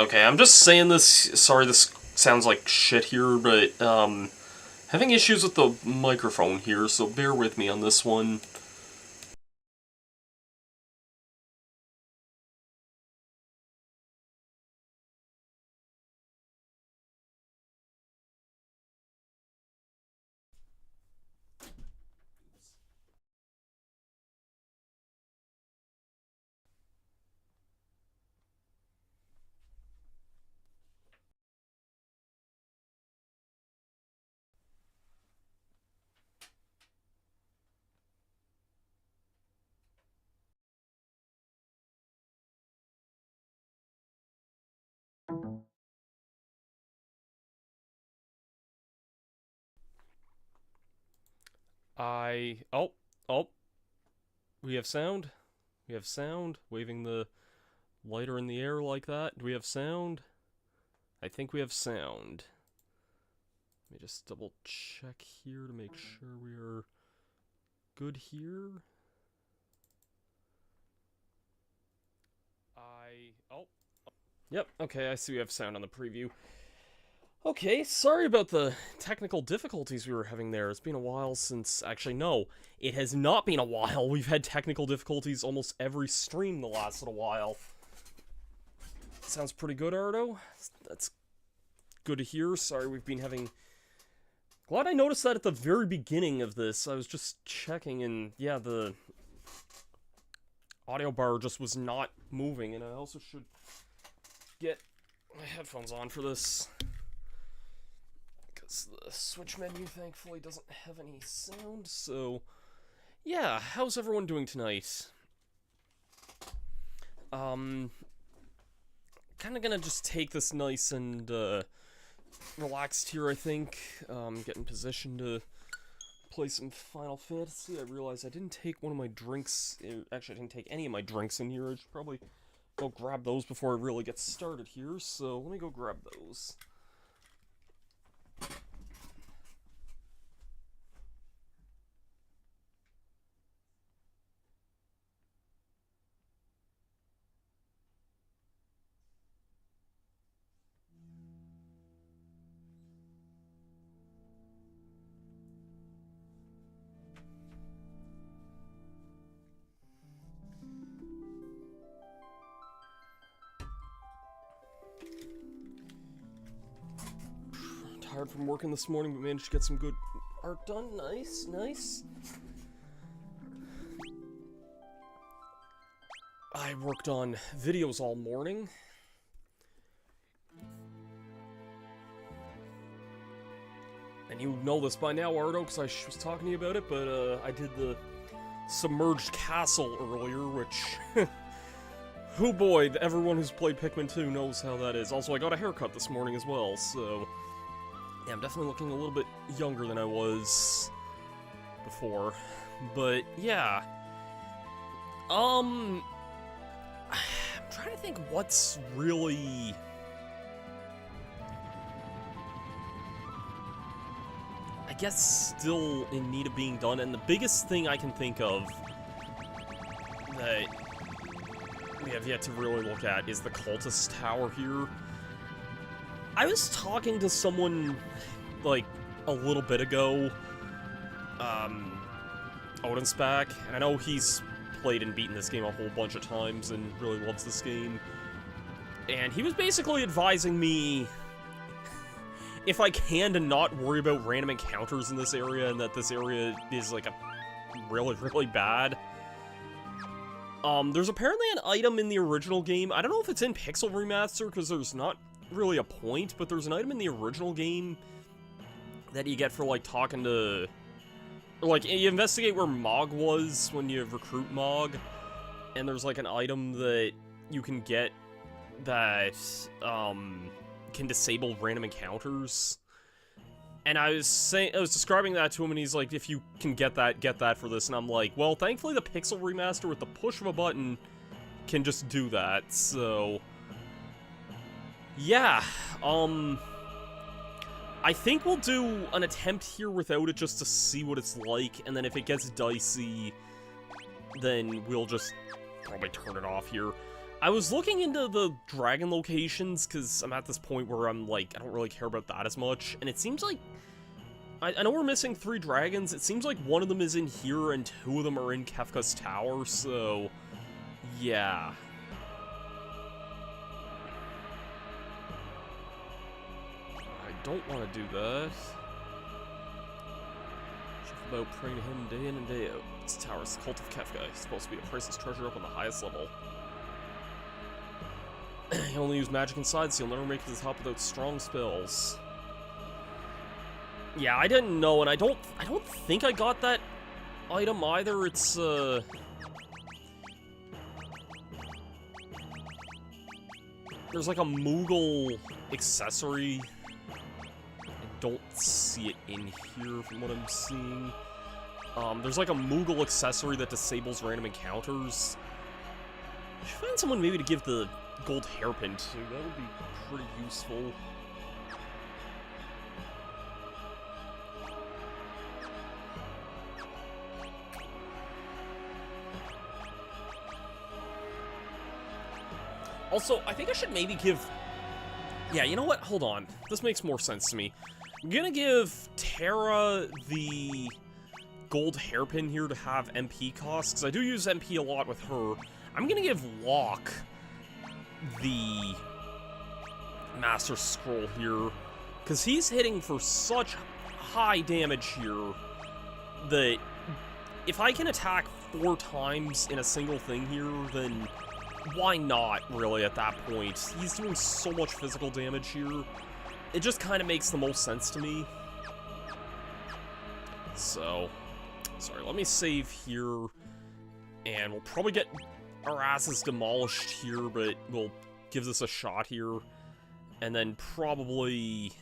Okay, I'm just saying this, sorry this sounds like shit here, but, having issues with the microphone here, so bear with me on this one. Oh, oh, we have sound? We have sound? Waving the lighter in the air like that? Do we have sound? I think we have sound. Let me just double check here to make sure we are good here. Oh. Yep, okay, I see we have sound on the preview. Okay, sorry about the technical difficulties we were having there. It's been a while since... Actually, no. It has not been a while. We've had technical difficulties almost every stream the last little while. Sounds pretty good, Ardo. That's good to hear. Sorry we've been having... Glad I noticed that at the very beginning of this. I was just checking and, yeah, the audio bar just was not moving. And I also should get my headphones on for this. The Switch menu, thankfully, doesn't have any sound, so... Yeah, how's everyone doing tonight? Kinda gonna just take this nice and, relaxed here, I think. Get in position to play some Final Fantasy. I realized I didn't take one of my drinks... Actually, I didn't take any of my drinks in here. I should probably go grab those before I really get started here, so let me go grab those. Tired from working this morning, but managed to get some good art done. Nice, nice. I worked on videos all morning. And you know this by now, Ardo, because I was talking to you about it, but I did the Submerged Castle earlier, which... oh boy, everyone who's played Pikmin 2 knows how that is. Also, I got a haircut this morning as well, so... Yeah, I'm definitely looking a little bit younger than I was before. But, yeah. I'm trying to think what's really... I guess still in need of being done, and the biggest thing I can think of that we have yet to really look at is the Cultist Tower here. I was talking to someone, like, a little bit ago, Odinspec, and I know he's played and beaten this game a whole bunch of times and really loves this game, and he was basically advising me, if I can, to not worry about random encounters in this area, and that this area is, like, really, really bad. There's apparently an item in the original game, I don't know if it's in Pixel Remaster, because there's not really a point, but there's an item in the original game that you get for, like, talking to... Like, you investigate where Mog was when you recruit Mog, and there's, like, an item that you can get that, can disable random encounters. And I was describing that to him, and he's like, if you can get that for this, and I'm like, well, thankfully the Pixel Remaster, with the push of a button, can just do that, so... Yeah, I think we'll do an attempt here without it just to see what it's like, and then if it gets dicey, then we'll just probably turn it off here. I was looking into the dragon locations, because I'm at this point where I'm like, I don't really care about that as much, and it seems like, I know we're missing 3 dragons, it seems like one of them is in here and 2 of them are in Kefka's tower, so, yeah. I don't want to do that. Just about praying to him day in and day out. This tower is the cult of Kefka. He's supposed to be a priceless treasure up on the highest level. He'll only use magic inside, so he'll never make it to the top without strong spells. Yeah, I didn't know, and I don't think I got that item either. It's there's like a Moogle accessory. I don't see it in here from what I'm seeing. There's like a Moogle accessory that disables random encounters. I should find someone maybe to give the gold hairpin to. That would be pretty useful. Also, I think I should maybe give... Yeah, you know what? Hold on. This makes more sense to me. I'm gonna give Terra the gold hairpin here to have MP costs, because I do use MP a lot with her. I'm gonna give Locke the Master Scroll here, because he's hitting for such high damage here that if I can attack 4 times in a single thing here, then why not, really, at that point? He's doing so much physical damage here. It just kind of makes the most sense to me. So, sorry, let me save here, and we'll probably get our asses demolished here, but we'll give this a shot here, and then probably...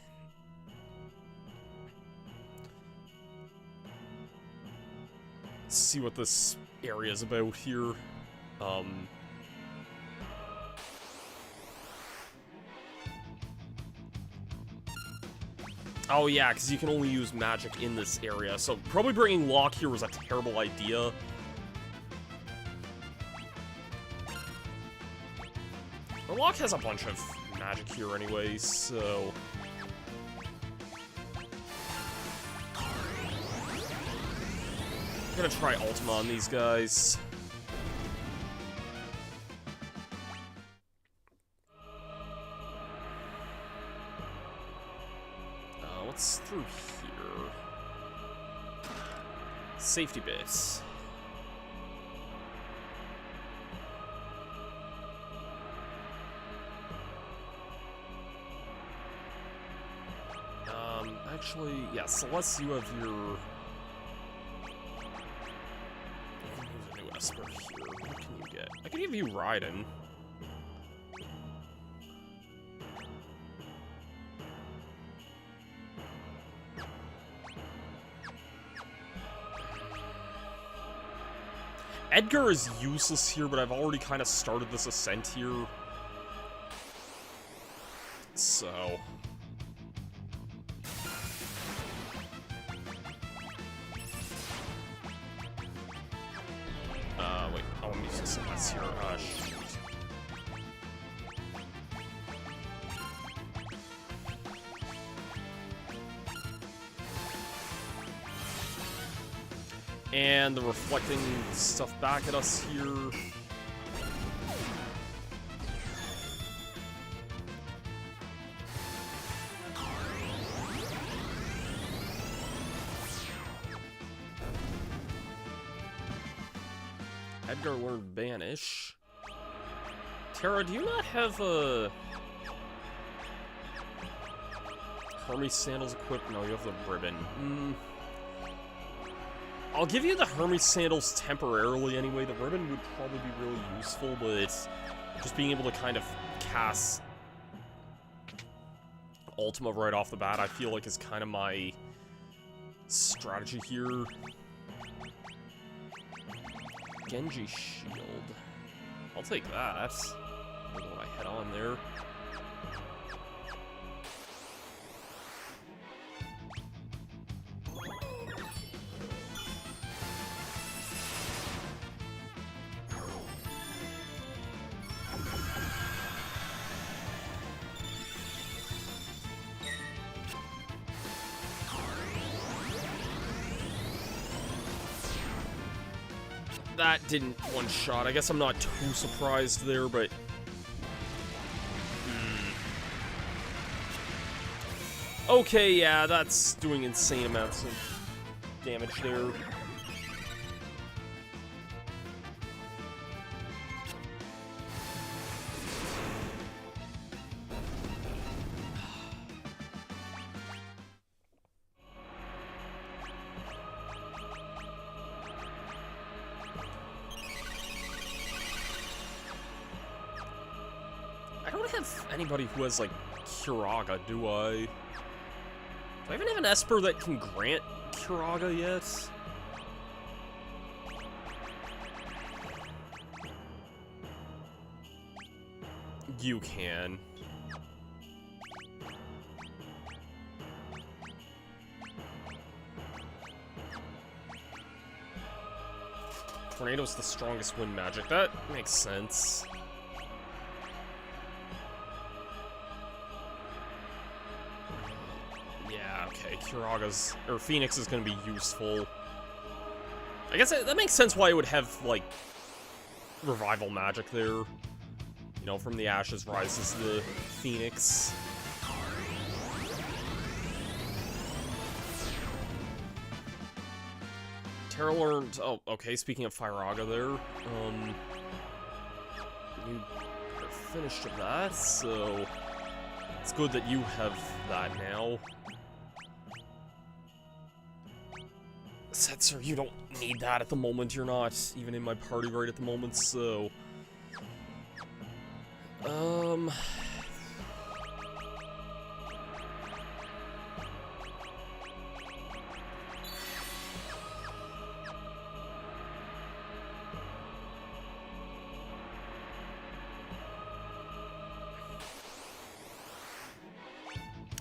see what this area is about here. Oh yeah, because you can only use magic in this area, so probably bringing Locke here was a terrible idea. Well, Locke has a bunch of magic here anyway, so... I'm gonna try Ultima on these guys. What's through here? Safety bits. Actually, yeah, Celeste, you have your... There's a new Esper here. What can you get? I can give you Raiden. Edgar is useless here, but I've already kind of started this ascent here. So... wait, I want to use this less here. Shoot. And the reflecting stuff back at us here. Edgar learned Banish. Terra, do you not have a... Hermes sandals equipped? No, you have the ribbon. I'll give you the Hermes sandals temporarily anyway. The ribbon would probably be really useful, but just being able to kind of cast Ultima right off the bat, I feel like is kind of my strategy here. Genji shield. I'll take that. When I head on there. that didn't one-shot. I guess I'm not too surprised there, but... Okay, yeah, that's doing insane amounts of damage there. I don't have anybody who has, like, Curaga, do I? Do I even have an Esper that can grant Curaga yet? You can. Tornado's the strongest wind magic. That makes sense. Yeah, okay. Curaga's... or Phoenix is gonna be useful. I guess that makes sense why it would have, like, revival magic there. You know, from the ashes rises the Phoenix. Terra learned... oh, okay, speaking of Firaga there, you are finished with that, so... it's good that you have that now. Setzer, you don't need that at the moment. You're not even in my party right at the moment, so...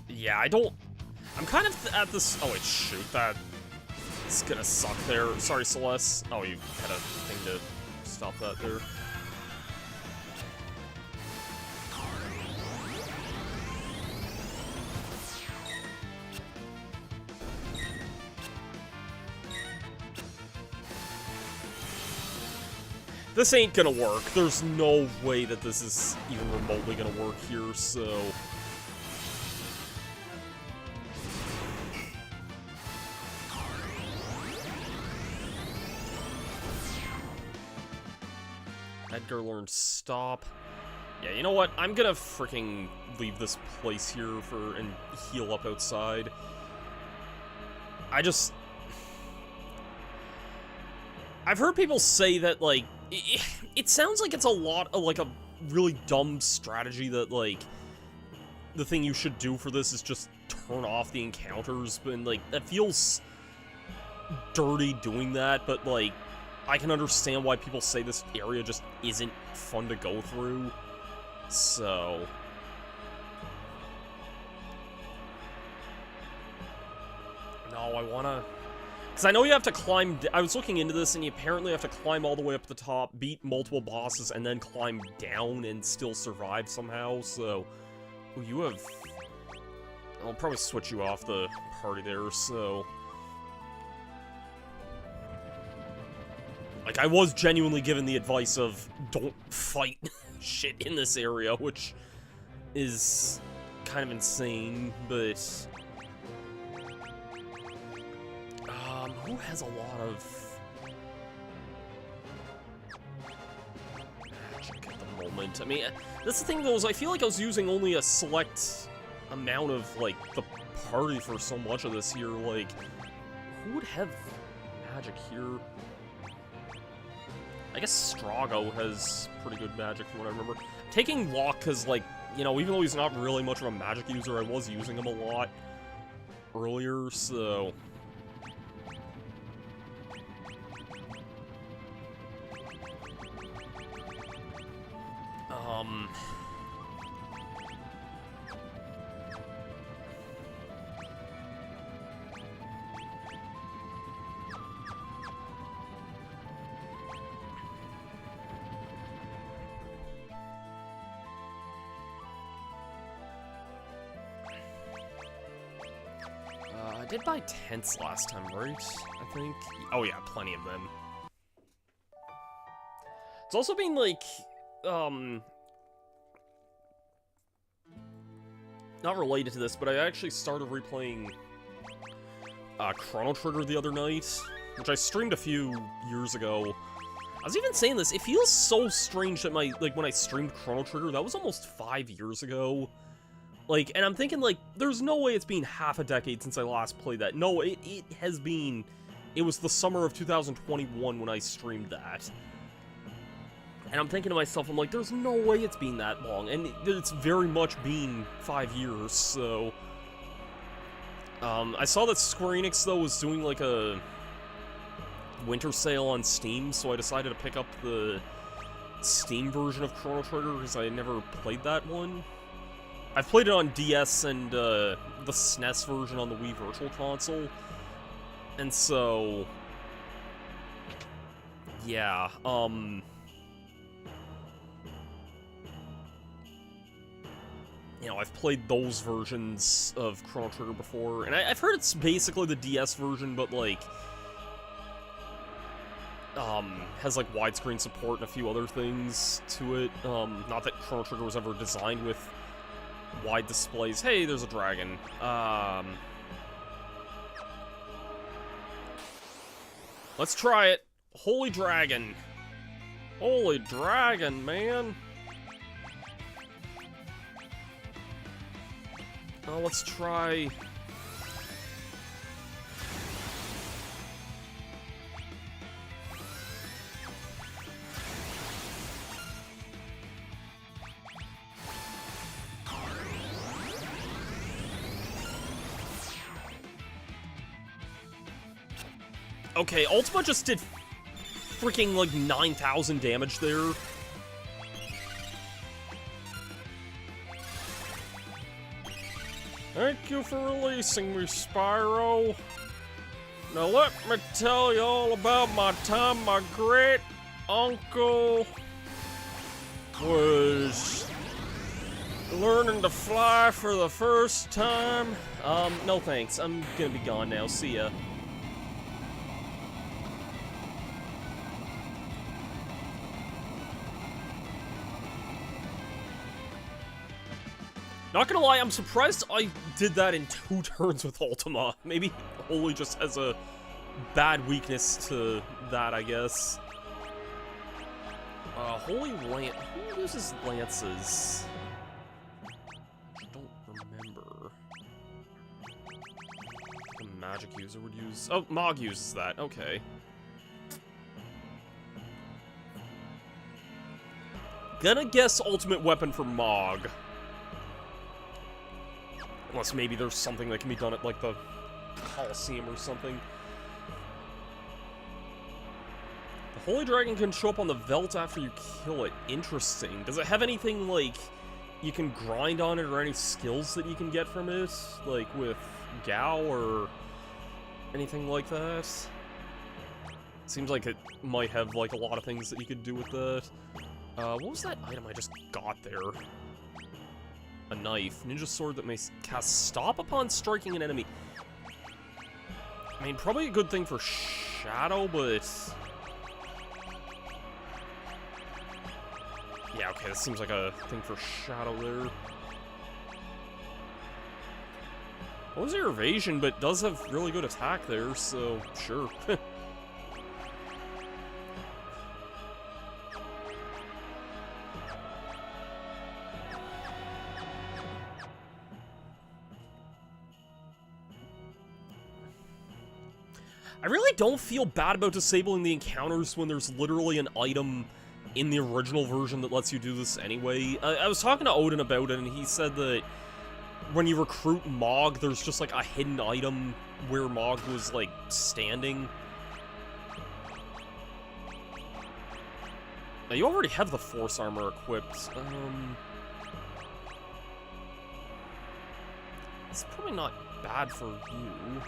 yeah, I don't... I'm kind of at this... oh, wait, shoot, it's gonna suck there. Sorry, Celeste. Oh, you had a thing to stop that there. This ain't gonna work. There's no way that this is even remotely gonna work here, so... Edgar learned stop. Yeah, you know what? I'm gonna freaking leave this place here and heal up outside. I've heard people say that, like, it sounds like it's a lot of, like, a really dumb strategy that, like, the thing you should do for this is just turn off the encounters, but, like, that feels dirty doing that, but, like, I can understand why people say this area just isn't fun to go through, so... no, I wanna... because I know you have to climb... I was looking into this, and you apparently have to climb all the way up to the top, beat multiple bosses, and then climb down and still survive somehow, so... ooh, you have... I'll probably switch you off the party there, so... like, I was genuinely given the advice of, don't fight shit in this area, which is kind of insane, but... who has a lot of magic at the moment? I mean, that's the thing, though, is I feel like I was using only a select amount of, like, the party for so much of this here. Like, who would have magic here? I guess Strago has pretty good magic from what I remember. Taking Locke, because, like, you know, even though he's not really much of a magic user, I was using him a lot earlier, so... I did buy tents last time, right? I think? Oh yeah, plenty of them. It's also been, like, not related to this, but I actually started replaying Chrono Trigger the other night, which I streamed a few years ago. I was even saying this, it feels so strange that when I streamed Chrono Trigger, that was almost 5 years ago. Like, and I'm thinking, like, there's no way it's been half a decade since I last played that. No, it has been, it was the summer of 2021 when I streamed that. And I'm thinking to myself, I'm like, there's no way it's been that long, and it's very much been 5 years, so... I saw that Square Enix, though, was doing, like, a winter sale on Steam, so I decided to pick up the Steam version of Chrono Trigger, because I had never played that one. I've played it on DS and, the SNES version on the Wii Virtual Console, and so... yeah, you know, I've played those versions of Chrono Trigger before, and I've heard it's basically the DS version, but, like, has, like, widescreen support and a few other things to it. Not that Chrono Trigger was ever designed with wide displays. Hey, there's a dragon. Let's try it. Holy dragon. Holy dragon, man. Let's try... Okay, Ultima just did freaking, like, 9,000 damage there. Thank you for releasing me, Spyro. Now let me tell you all about my time my great uncle was learning to fly for the first time. No thanks. I'm gonna be gone now. See ya. Not gonna lie, I'm surprised I did that in 2 turns with Ultima. Maybe Holy just has a bad weakness to that, I guess. Holy Lance... Who uses lances? I don't remember. A magic user would use... Oh, Mog uses that. Okay. Gonna guess ultimate weapon for Mog. Unless maybe there's something that can be done at, like, the Coliseum or something. The Holy Dragon can show up on the Veldt after you kill it. Interesting. Does it have anything, like, you can grind on it, or any skills that you can get from it? Like, with Gao, or anything like that? Seems like it might have, like, a lot of things that you could do with that. What was that item I just got there? A knife. Ninja sword that may cast stop upon striking an enemy. I mean, probably a good thing for Shadow, but... yeah, okay, this seems like a thing for Shadow there. What was your evasion, but does have really good attack there, so sure. I really don't feel bad about disabling the encounters when there's literally an item in the original version that lets you do this anyway. I was talking to Odin about it, and he said that when you recruit Mog, there's just, like, a hidden item where Mog was, like, standing. Now, you already have the Force Armor equipped. It's probably not bad for you.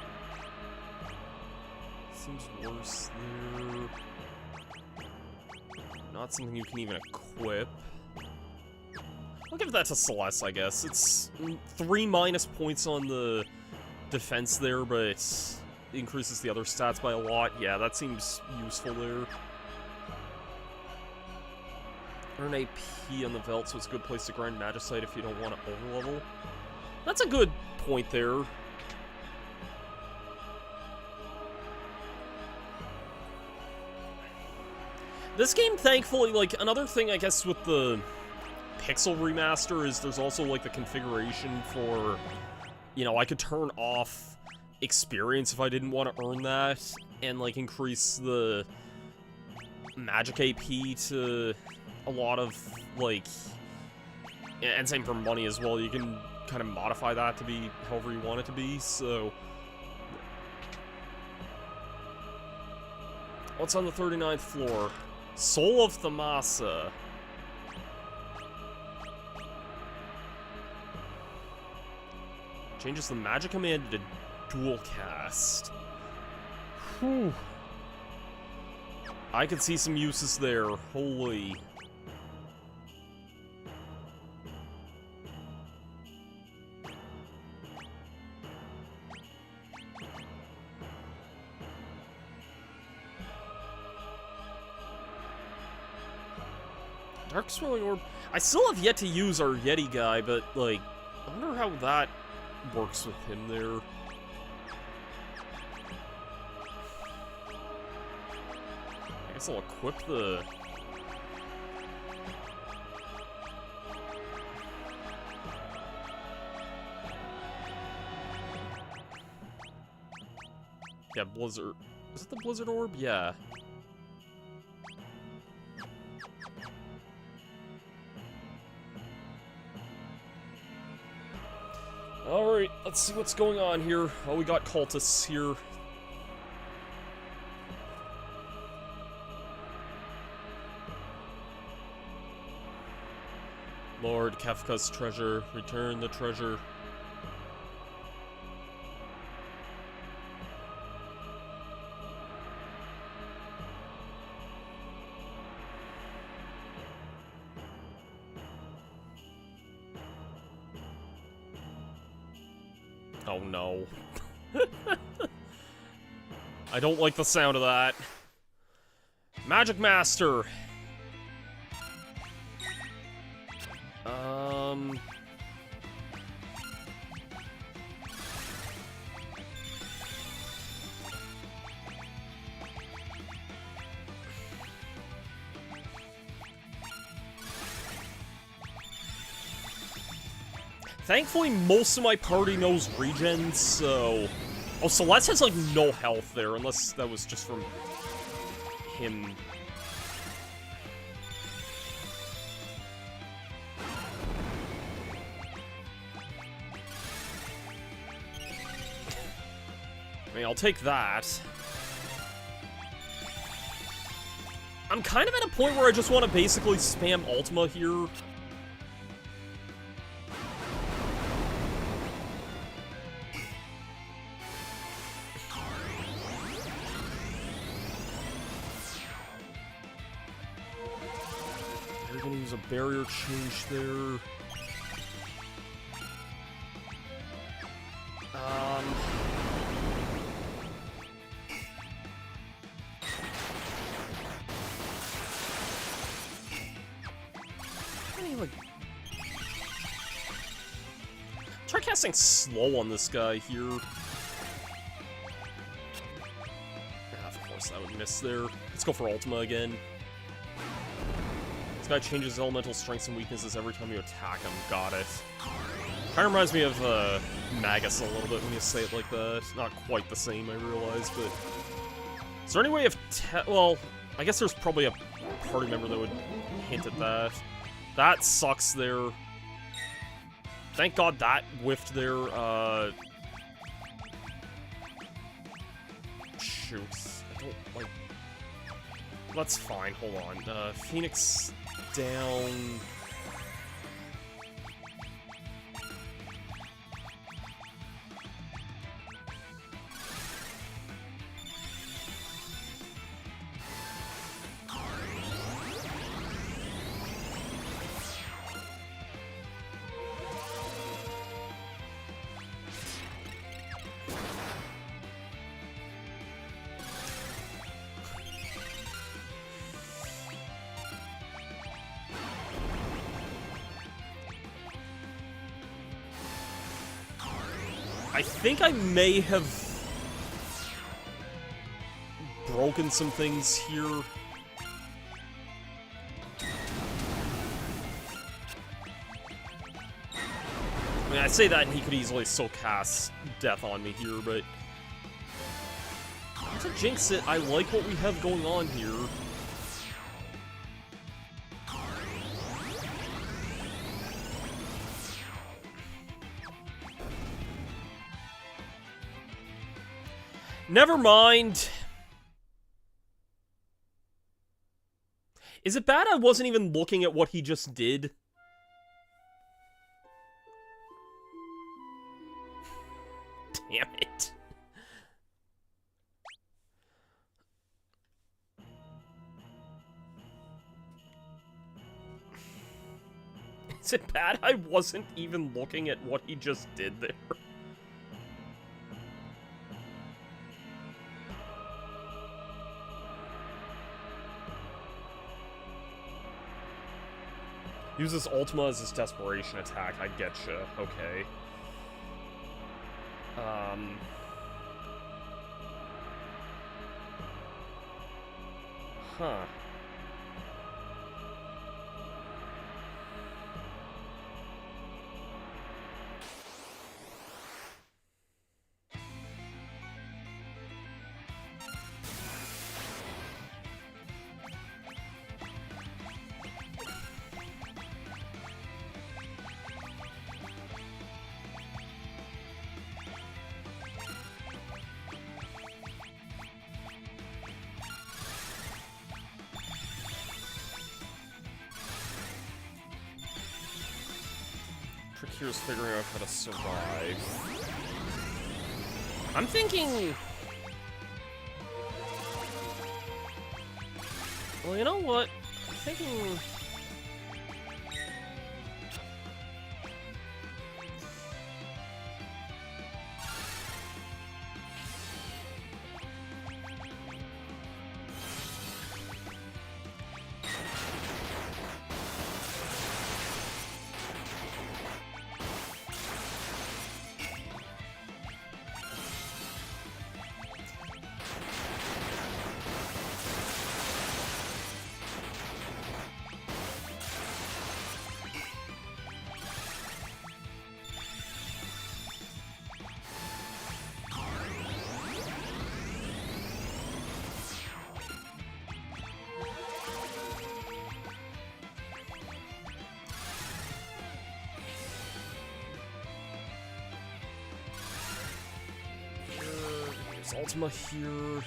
Seems worse there. Not something you can even equip. I'll give that to Celeste, I guess. It's 3 minus points on the defense there, but it increases the other stats by a lot. Yeah, that seems useful there. Earn AP on the Veld, so it's a good place to grind Magicite if you don't want to overlevel. That's a good point there. This game, thankfully, like, another thing, I guess, with the Pixel Remaster is there's also, like, the configuration for, you know, I could turn off experience if I didn't want to earn that, and, like, increase the magic AP to a lot of, like, and same for money as well. You can kind of modify that to be however you want it to be, so... What's on the 39th floor? Soul of Thamasa. Changes the magic command to dual cast. Whew. I could see some uses there. Holy. Dark Swirling Orb. I still have yet to use our Yeti guy, but, like, I wonder how that works with him there. I guess I'll equip the... Yeah, Blizzard. Is it the Blizzard Orb? Yeah. Alright, let's see what's going on here. Oh, we got cultists here. Lord Kefka's treasure. Return the treasure. Oh no. I don't like the sound of that. Magic Master. Thankfully, most of my party knows regen, so... Oh, Celeste has, like, no health there, unless that was just from him. I mean, I'll take that. I'm kind of at a point where I just want to basically spam Ultima here. They're gonna use a barrier change there. Try casting slow on this guy here. Of course, that would miss there. Let's go for Ultima again. This guy changes elemental strengths and weaknesses every time you attack him. Got it. Kind of reminds me of Magus a little bit when you say it like that. Not quite the same, I realize, but... Is there any way of well, I guess there's probably a party member that would hint at that. That sucks there. Thank God that whiffed there. Shoot. I don't like... That's fine, hold on. Phoenix down... I think I may have broken some things here. I mean, I say that and he could easily still cast Death on me here, but not to jinx it, I like what we have going on here. Never mind. Is it bad I wasn't even looking at what he just did? Damn it. Is it bad I wasn't even looking at what he just did there? Uses Ultima as his desperation attack, I getcha. Okay. Huh. Trick here is figuring out how to survive. I'm thinking... Well, you know what? I'm thinking... Ultima here.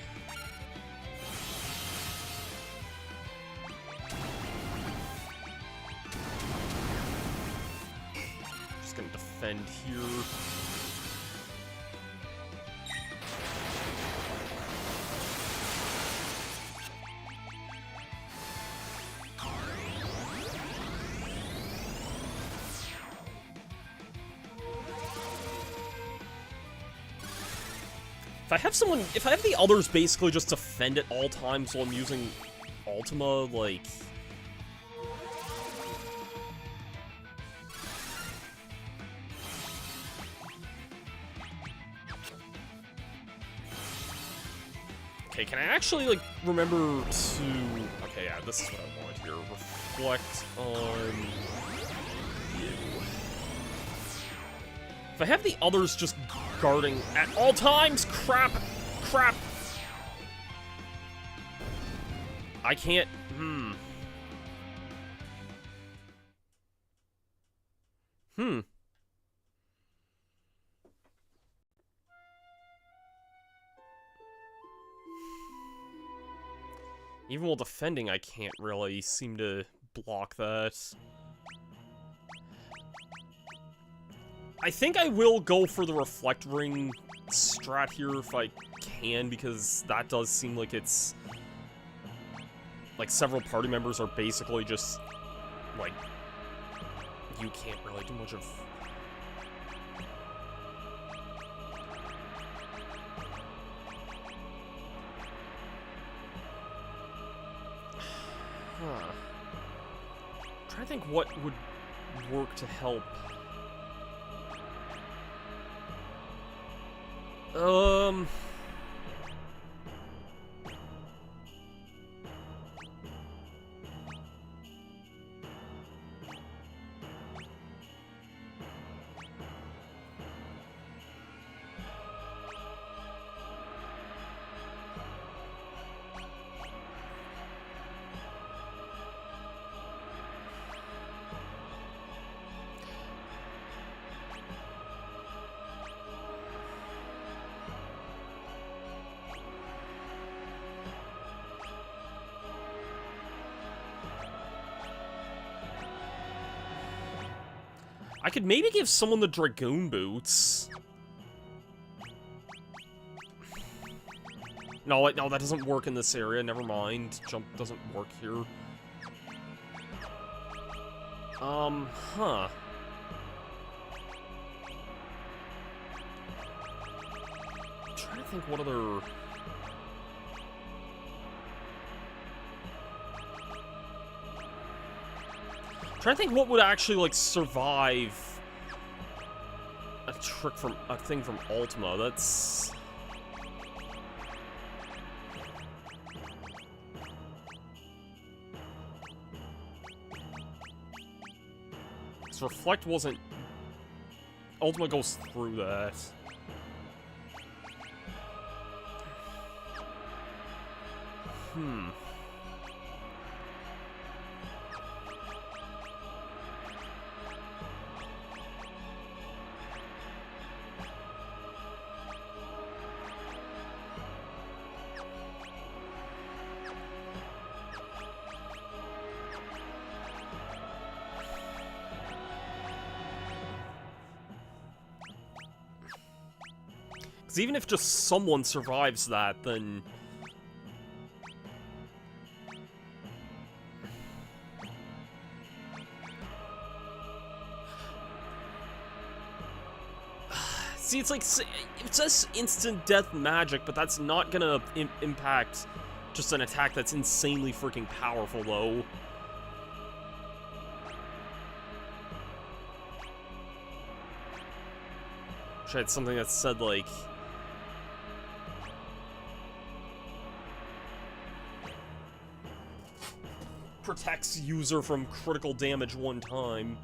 Just gonna defend here. If I have the others basically just defend at all times while I'm using Ultima, like... Okay, can I actually, like, remember to... Okay, yeah, this is what I want here. Reflect on... you. If I have the others just guarding at all times, crap! I can't, Even while defending, I can't really seem to block that. I think I will go for the Reflect Ring strat here if I can, because that does seem like it's... Like, several party members are basically just... Like... You can't really do much of... Huh. I'm trying to think what would work to help. Um... I could maybe give someone the Dragoon Boots. No, no, that doesn't work in this area. Never mind. Jump doesn't work here. Huh. I'm trying to think what other... Trying to think what would actually, like, survive a thing from Ultima. That's... So Reflect wasn't... Ultima goes through that. Because even if just someone survives that, then... See, it's like, it says instant death magic, but that's not gonna impact just an attack that's insanely freaking powerful, though. Wish I had something that said, like... protects user from critical damage one time.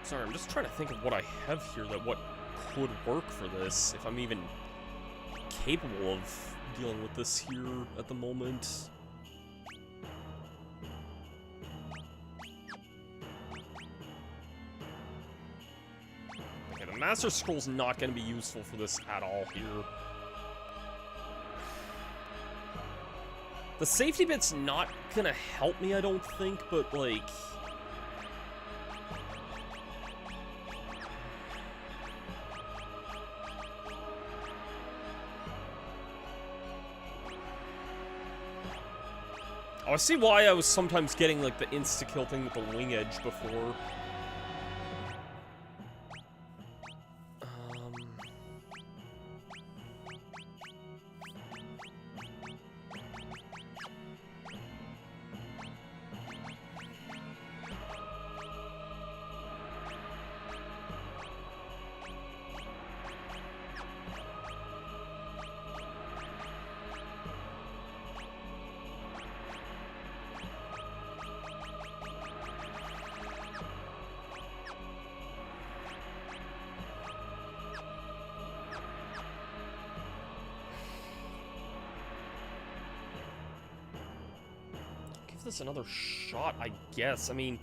Sorry, I'm just trying to think of what I have here that what could work for this, if I'm even capable of dealing with this here at the moment. Okay, the Master Scroll's not going to be useful for this at all here. The safety bit's not going to help me, I don't think, but, like... Oh, I see why I was sometimes getting, like, the insta-kill thing with the wing edge before. this another shot, I guess. I mean...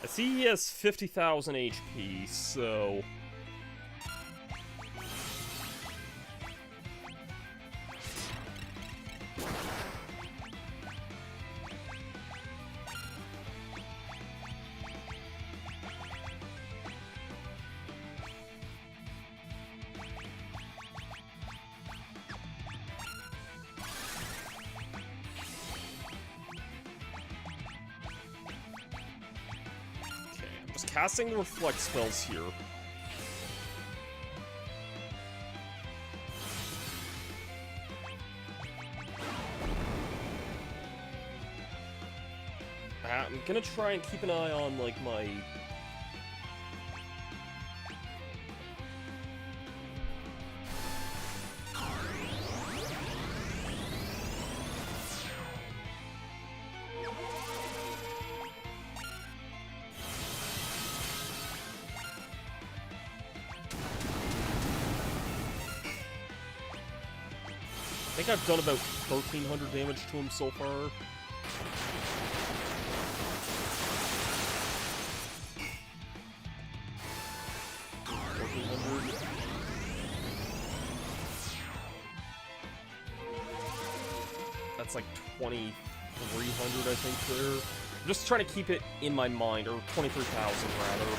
I see he has 50,000 HP, so... Casting the reflect spells here. I'm gonna try and keep an eye on, like, my... I think I've done about 1,300 damage to him so far. That's like 2,300, I think, there. I'm just trying to keep it in my mind, or 23,000, rather.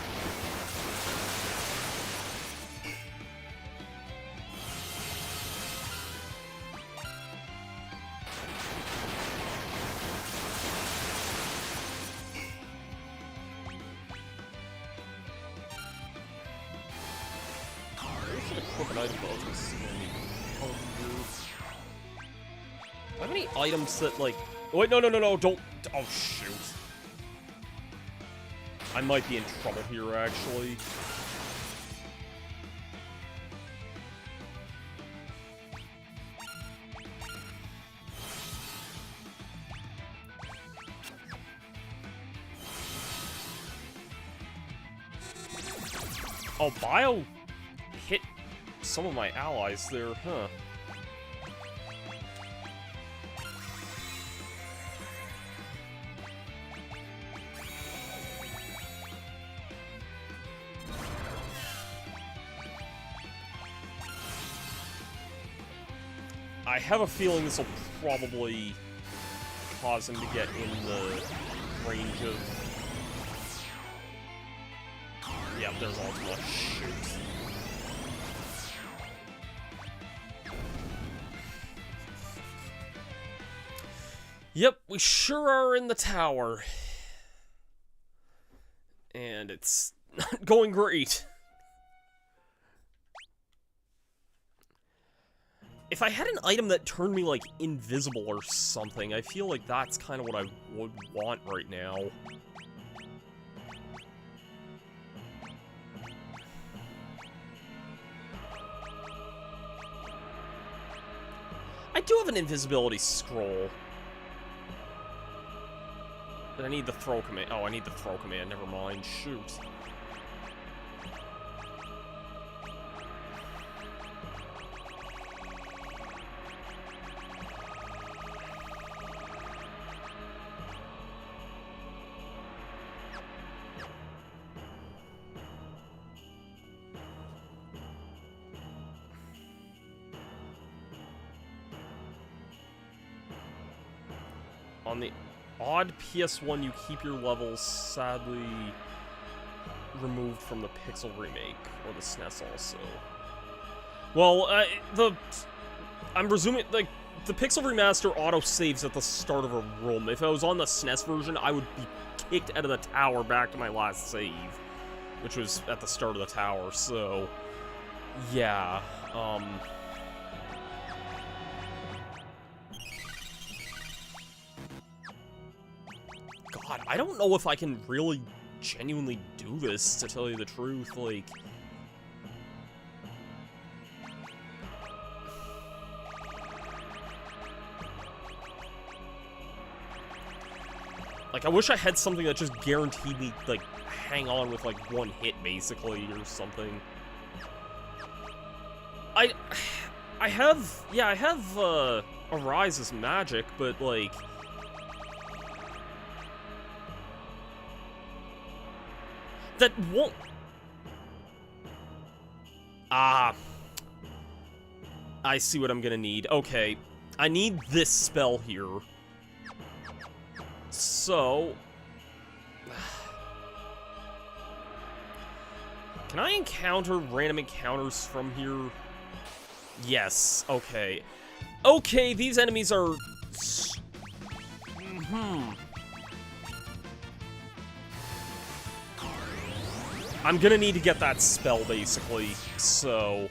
I have any items that, like... Wait, no, don't... Oh, shoot. I might be in trouble here, actually. Oh, Bio hit some of my allies there, huh? I have a feeling this will probably cause him to get in the range of... Yeah, there's Ultima. Shoot. Yep, we sure are in the tower. And it's not going great. If I had an item that turned me, like, invisible or something, I feel like that's kind of what I would want right now. I do have an invisibility scroll. But I need the throw command. Oh, I need the throw command. Never mind. Shoot. On the odd PS1, you keep your levels sadly removed from the Pixel remake, or the SNES also. Well, I'm presuming, like, the Pixel remaster auto-saves at the start of a room. If I was on the SNES version, I would be kicked out of the tower back to my last save, which was at the start of the tower, so... Yeah, God, I don't know if I can really genuinely do this, to tell you the truth, like... Like, I wish I had something that just guaranteed me, like, hang on with, like, one hit, basically, or something. I have, yeah, I have, Arise as magic, but, like... That won't... Ah. I see what I'm gonna need. Okay. I need this spell here. So... Can I encounter random encounters from here? Yes. Okay. Okay, these enemies are... I'm gonna need to get that spell, basically, so...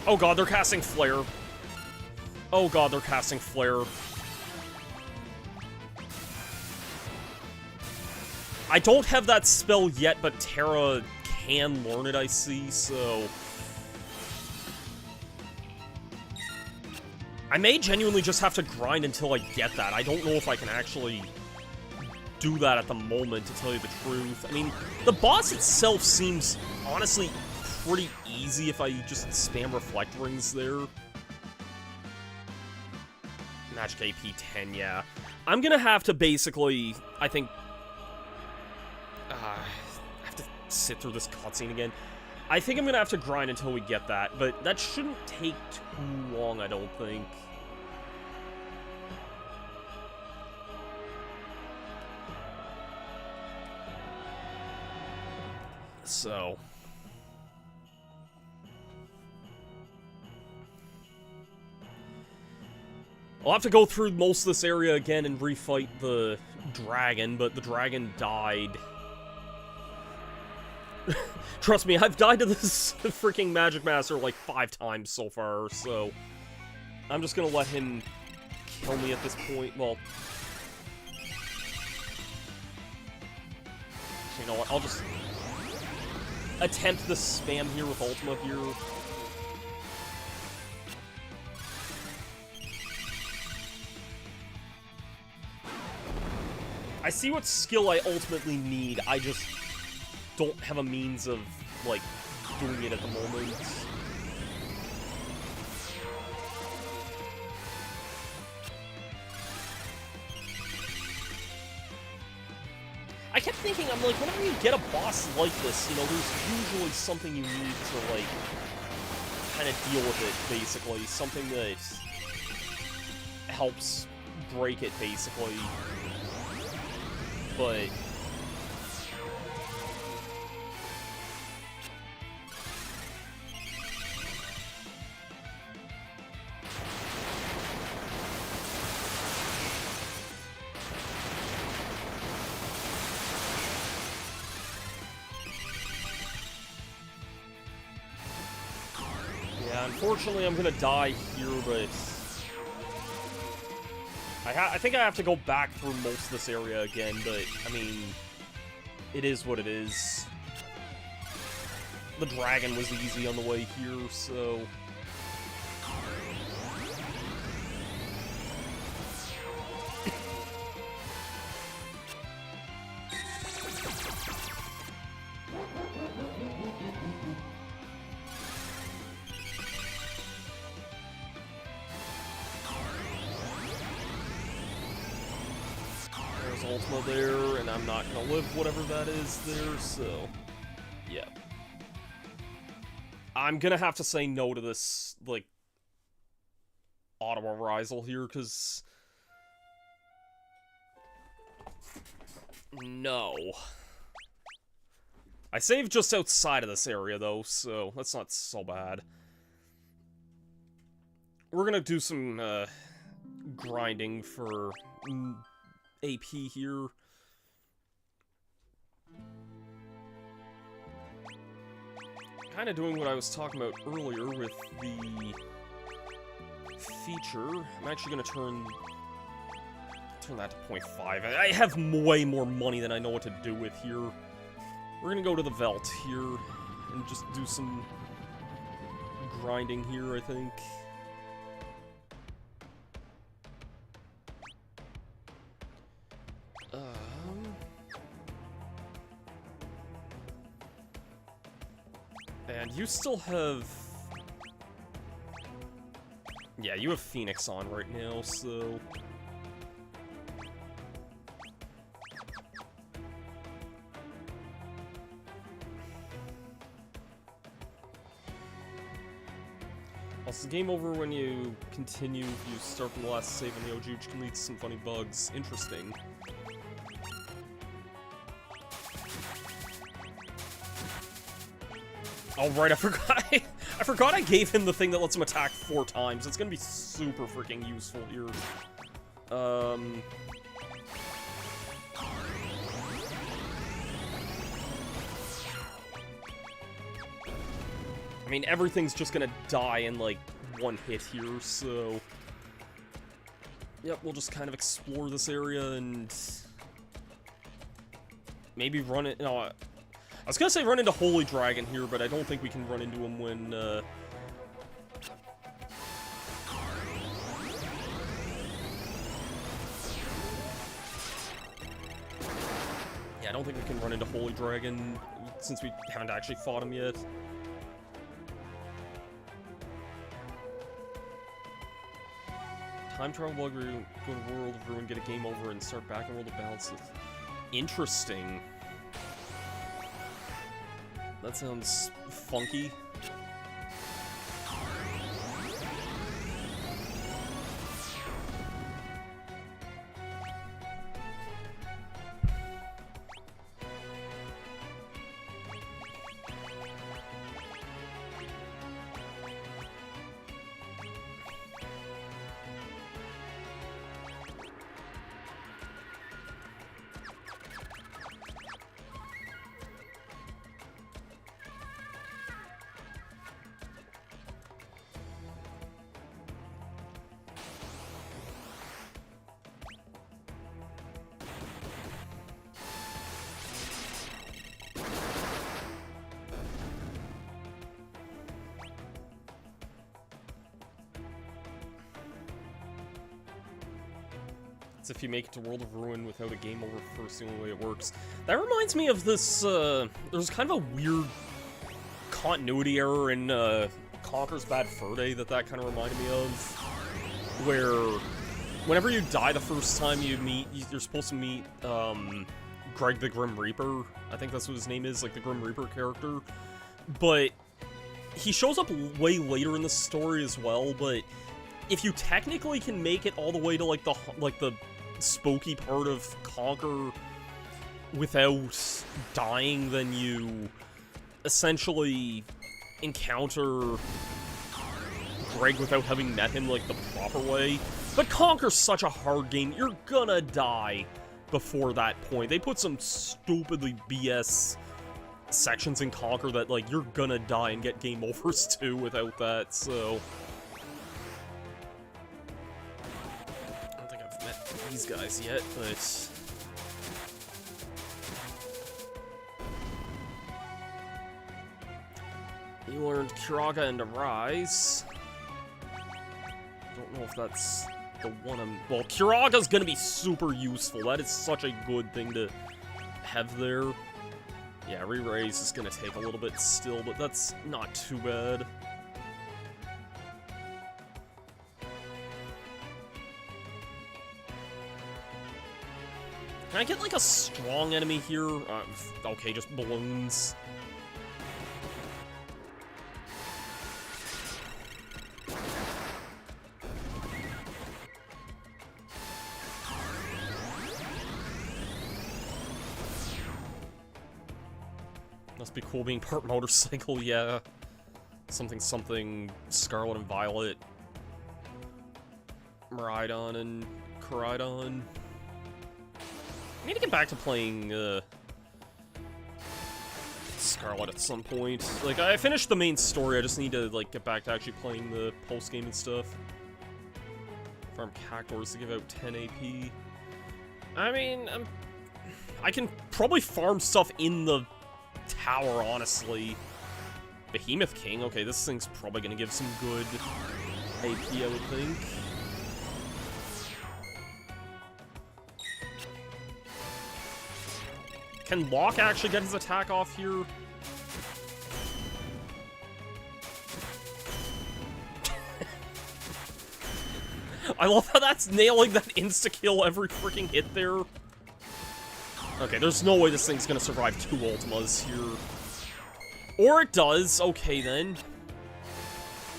Oh god, they're casting Flare. Oh god, they're casting Flare. I don't have that spell yet, but Terra can learn it, I see, so... I may genuinely just have to grind until I get that. I don't know if I can actually do that at the moment, to tell you the truth. I mean, the boss itself seems, honestly, pretty easy if I just spam Reflect Rings there. Magic AP 10, yeah. I'm gonna have to basically, I think... I have to sit through this cutscene again. I think I'm gonna have to grind until we get that, but that shouldn't take too long, I don't think. So... I'll have to go through most of this area again and refight the dragon, but the dragon died. Trust me, I've died to this freaking Magic Master like 5 times so far, so... I'm just gonna let him kill me at this point. Well... You know what, I'll just... attempt the spam here with Ultima here. I see what skill I ultimately need, I just don't have a means of, like, doing it at the moment. I kept thinking, I'm like, whenever you get a boss like this, you know, there's usually something you need to, like, kind of deal with it, basically. Something that helps break it, basically. But... yeah, unfortunately I'm gonna die here, but... I think I have to go back through most of this area again, but, I mean, it is what it is. The dragon was easy on the way here, so... Ultima there, and I'm not gonna live whatever that is there, so... yeah. I'm gonna have to say no to this, like... auto-arisal here, because... no. I saved just outside of this area, though, so that's not so bad. We're gonna do some, grinding for... AP here. kind of doing what I was talking about earlier with the feature. I'm actually going to turn that to 0.5. I have way more money than I know what to do with here. We're going to go to the Veldt here and just do some grinding here, I think. And you still have... Yeah, you have Phoenix on right now, so... Also, game over when you continue, if you start from the last save in the OG, which can lead to some funny bugs. Interesting. Oh, right, I forgot. I forgot I gave him the thing that lets him attack 4 times. It's gonna be super freaking useful here. I mean, everything's just gonna die in, like, 1 hit here, so... Yep, we'll just kind of explore this area and... maybe run it... No, I was gonna say run into Holy Dragon here, but I don't think we can run into him when, Yeah, I don't think we can run into Holy Dragon, since we haven't actually fought him yet. Time travel bug where you go to World of Ruin, get a game over, and start back in World of Balance. Interesting. That sounds funky. If you make it to World of Ruin without a game over first, the only way it works. That reminds me of this, there's kind of a weird continuity error in, Conker's Bad Fur Day that kind of reminded me of, where whenever you die the first time you meet, you're supposed to meet, Greg the Grim Reaper. I think that's what his name is, like the Grim Reaper character. But he shows up way later in the story as well, but if you technically can make it all the way to, like, the spooky part of Conker without dying, then you essentially encounter Greg without having met him, like, the proper way. But Conker's such a hard game, you're gonna die before that point. They put some stupidly BS sections in Conker that, like, you're gonna die and get game overs too without that, so... these guys yet, but... You learned Curaga and Arise. Don't know if that's the one I'm... Well, Curaga's gonna be super useful. That is such a good thing to have there. Yeah, Re-Raise is gonna take a little bit still, but that's not too bad. Can I get, like, a strong enemy here? Okay, just balloons. Must be cool being part motorcycle, yeah. Something, Scarlet and Violet. Miraidon and Koraidon. I need to get back to playing, Scarlet at some point. Like, I finished the main story, I just need to, like, get back to actually playing the post-game and stuff. Farm Cactuars to give out 10 AP. I mean, I can probably farm stuff in the tower, honestly. Behemoth King, okay, this thing's probably gonna give some good AP, I would think. Can Locke actually get his attack off here? I love how that's nailing that insta-kill every freaking hit there. Okay, there's no way this thing's gonna survive 2 Ultimas here. Or it does, okay then.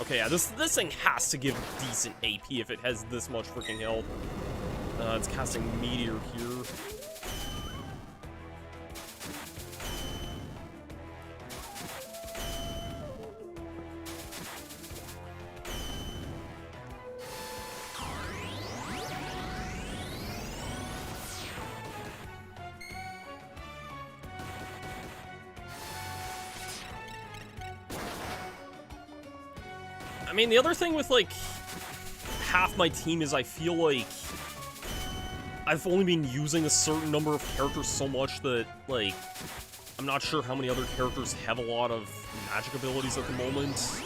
Okay, yeah, this thing has to give decent AP if it has this much freaking health. It's casting Meteor here. I mean, the other thing with, like, half my team is I feel like I've only been using a certain number of characters so much that, like, I'm not sure how many other characters have a lot of magic abilities at the moment.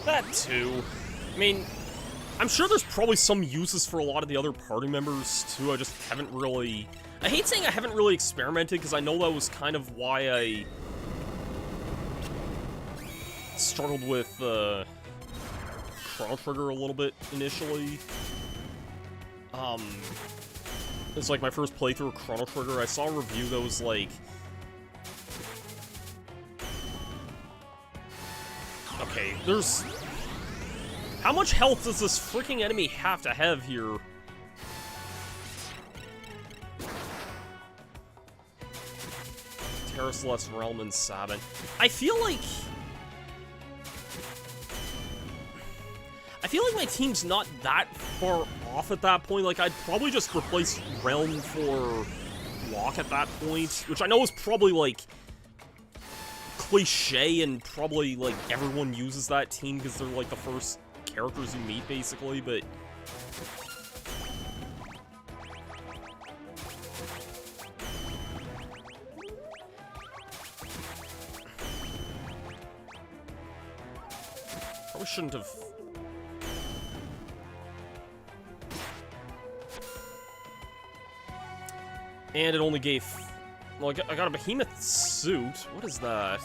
That too. I mean, I'm sure there's probably some uses for a lot of the other party members too, I just haven't really... I hate saying I haven't really experimented, because I know that was kind of why I struggled with Chrono Trigger a little bit initially. It's like my first playthrough of Chrono Trigger, I saw a review that was like... Okay, there's... How much health does this freaking enemy have to have here? Terra Celeste, Realm, and Sabin. I feel like my team's not that far off at that point. Like, I'd probably just replace Realm for Locke at that point, which I know is probably, like, cliche, and probably, like, everyone uses that team because they're, like, the first characters you meet, basically, but... Probably shouldn't have... And it only gave... Well, I got a Behemoth suit. What is that?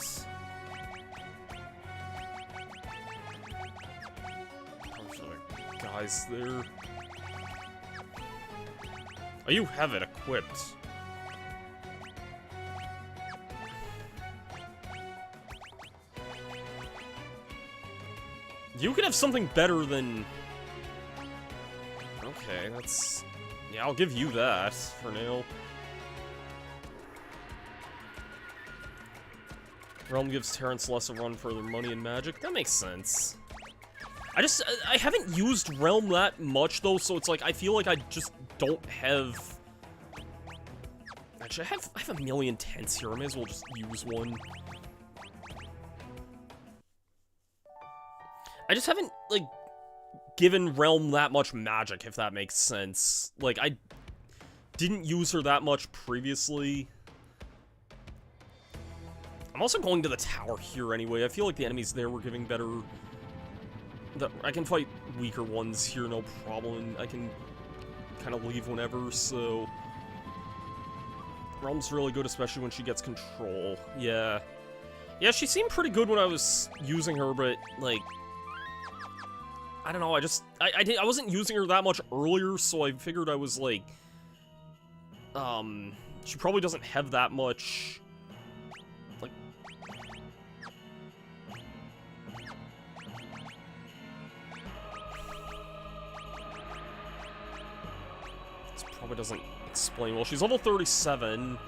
Guys there. Oh, you have it equipped. You could have something better than... Okay, that's... Yeah, I'll give you that for now. Realm gives Terra and Celeste a run for their money and magic. That makes sense. I haven't used Realm that much, though, so it's like, I feel like I just don't have... Actually, I have a million tents here, I may as well just use one. I just haven't, like, given Realm that much magic, if that makes sense. Like, I didn't use her that much previously. I'm also going to the tower here anyway. I feel like the enemies there were giving better... I can fight weaker ones here, no problem. I can kind of leave whenever, so... Realm's really good, especially when she gets control. Yeah. Yeah, she seemed pretty good when I was using her, but, like... I don't know, I wasn't using her that much earlier, so I figured I was, like... She probably doesn't have that much... Like... It's probably doesn't explain well. She's level 37.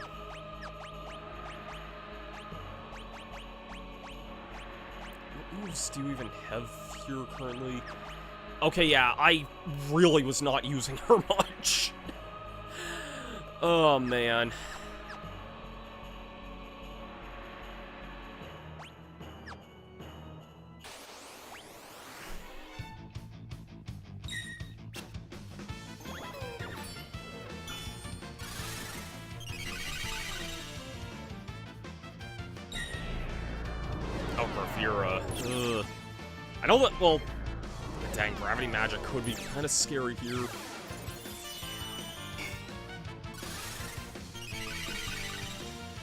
What moves do you even have here currently? Okay, yeah, I really was not using her much. Oh, man. Oh, Gravira. Ugh. I know that, well, dang, Gravity Magic could be kind of scary here.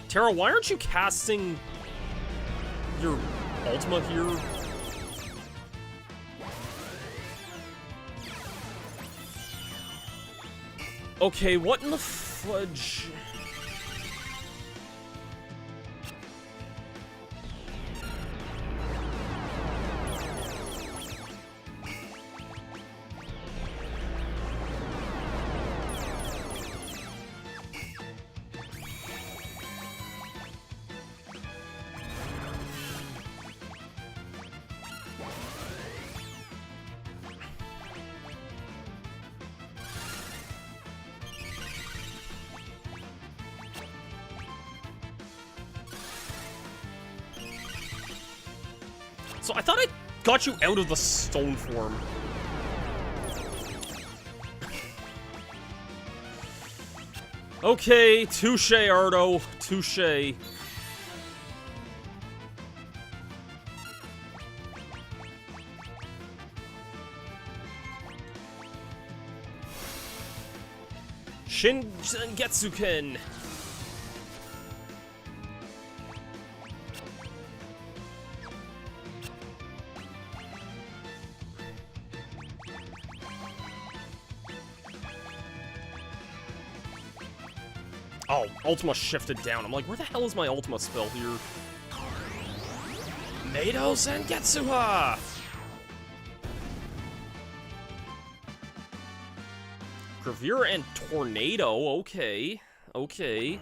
Terra, why aren't you casting your Ultima here? Okay, what in the fudge? So I thought I got you out of the stone form. Okay, touche, Ardo. Touche. Getsuken. Oh, Ultima shifted down. I'm like, where the hell is my Ultima spell here? Mado Sengetsuha! Gravira and Tornado, okay. Okay.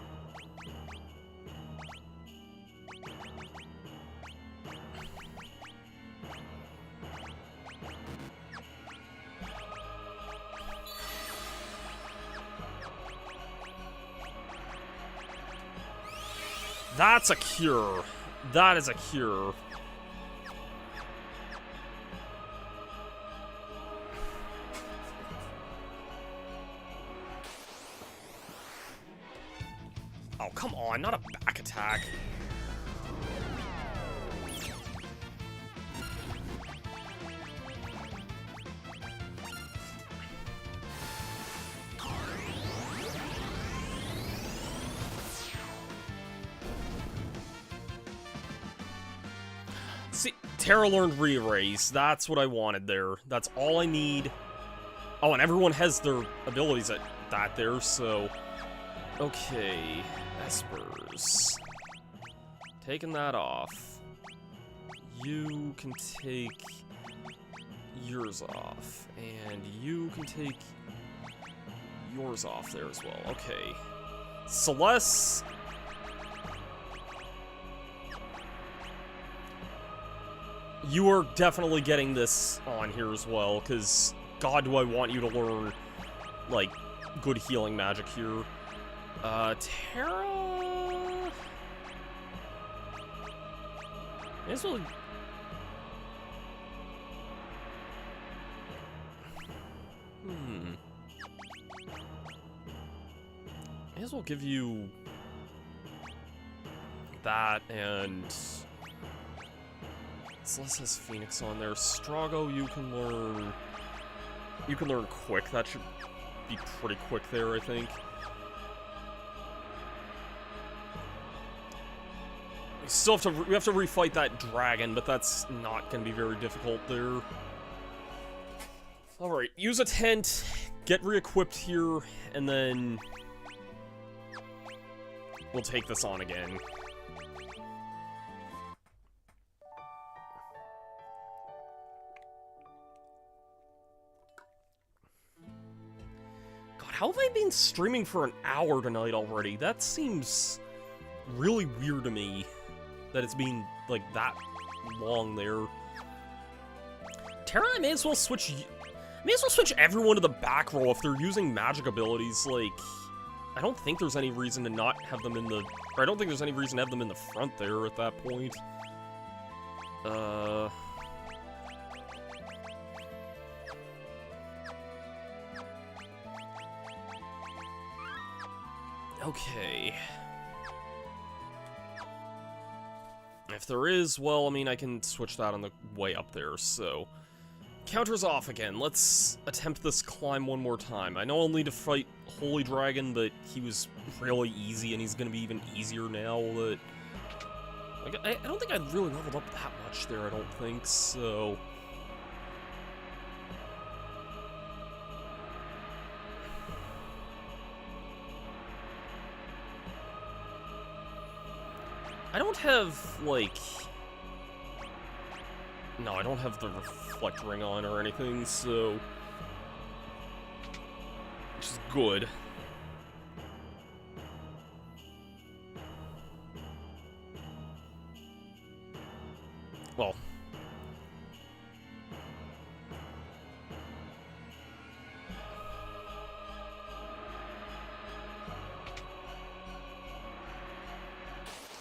That's a cure. That is a cure. Oh, come on, not a back attack. See, Terra learned Re-Raise. That's what I wanted there. That's all I need. Oh, and everyone has their abilities at that there, so... Okay, Espers. Taking that off. You can take yours off. And you can take yours off there as well. Okay. Celeste... You are definitely getting this on here as well, because God, do I want you to learn, like, good healing magic here. Terra... May as well... May as well give you... that, and... Celeste has Phoenix on there. Strago, you can learn... You can learn quick. That should be pretty quick there, I think. We have to refight that dragon, but that's not going to be very difficult there. Alright, use a tent, get re-equipped here, and then... we'll take this on again. how have I been streaming for an hour tonight already? That seems really weird to me, that it's been, like, that long there. Terra, I may as well switch everyone to the back row if they're using magic abilities. Like, I don't think there's any reason to not have them in the... Or I don't think there's any reason to have them in the front there at that point. Okay. If there is, well, I mean, I can switch that on the way up there, so... Counter's off again. Let's attempt this climb one more time. I know I'll need to fight Holy Dragon, but he was really easy, and he's gonna be even easier now that... Like, I don't think I really leveled up that much there, I don't think, so... I don't have, like... No, I don't have the reflect ring on or anything, so... Which is good. Well...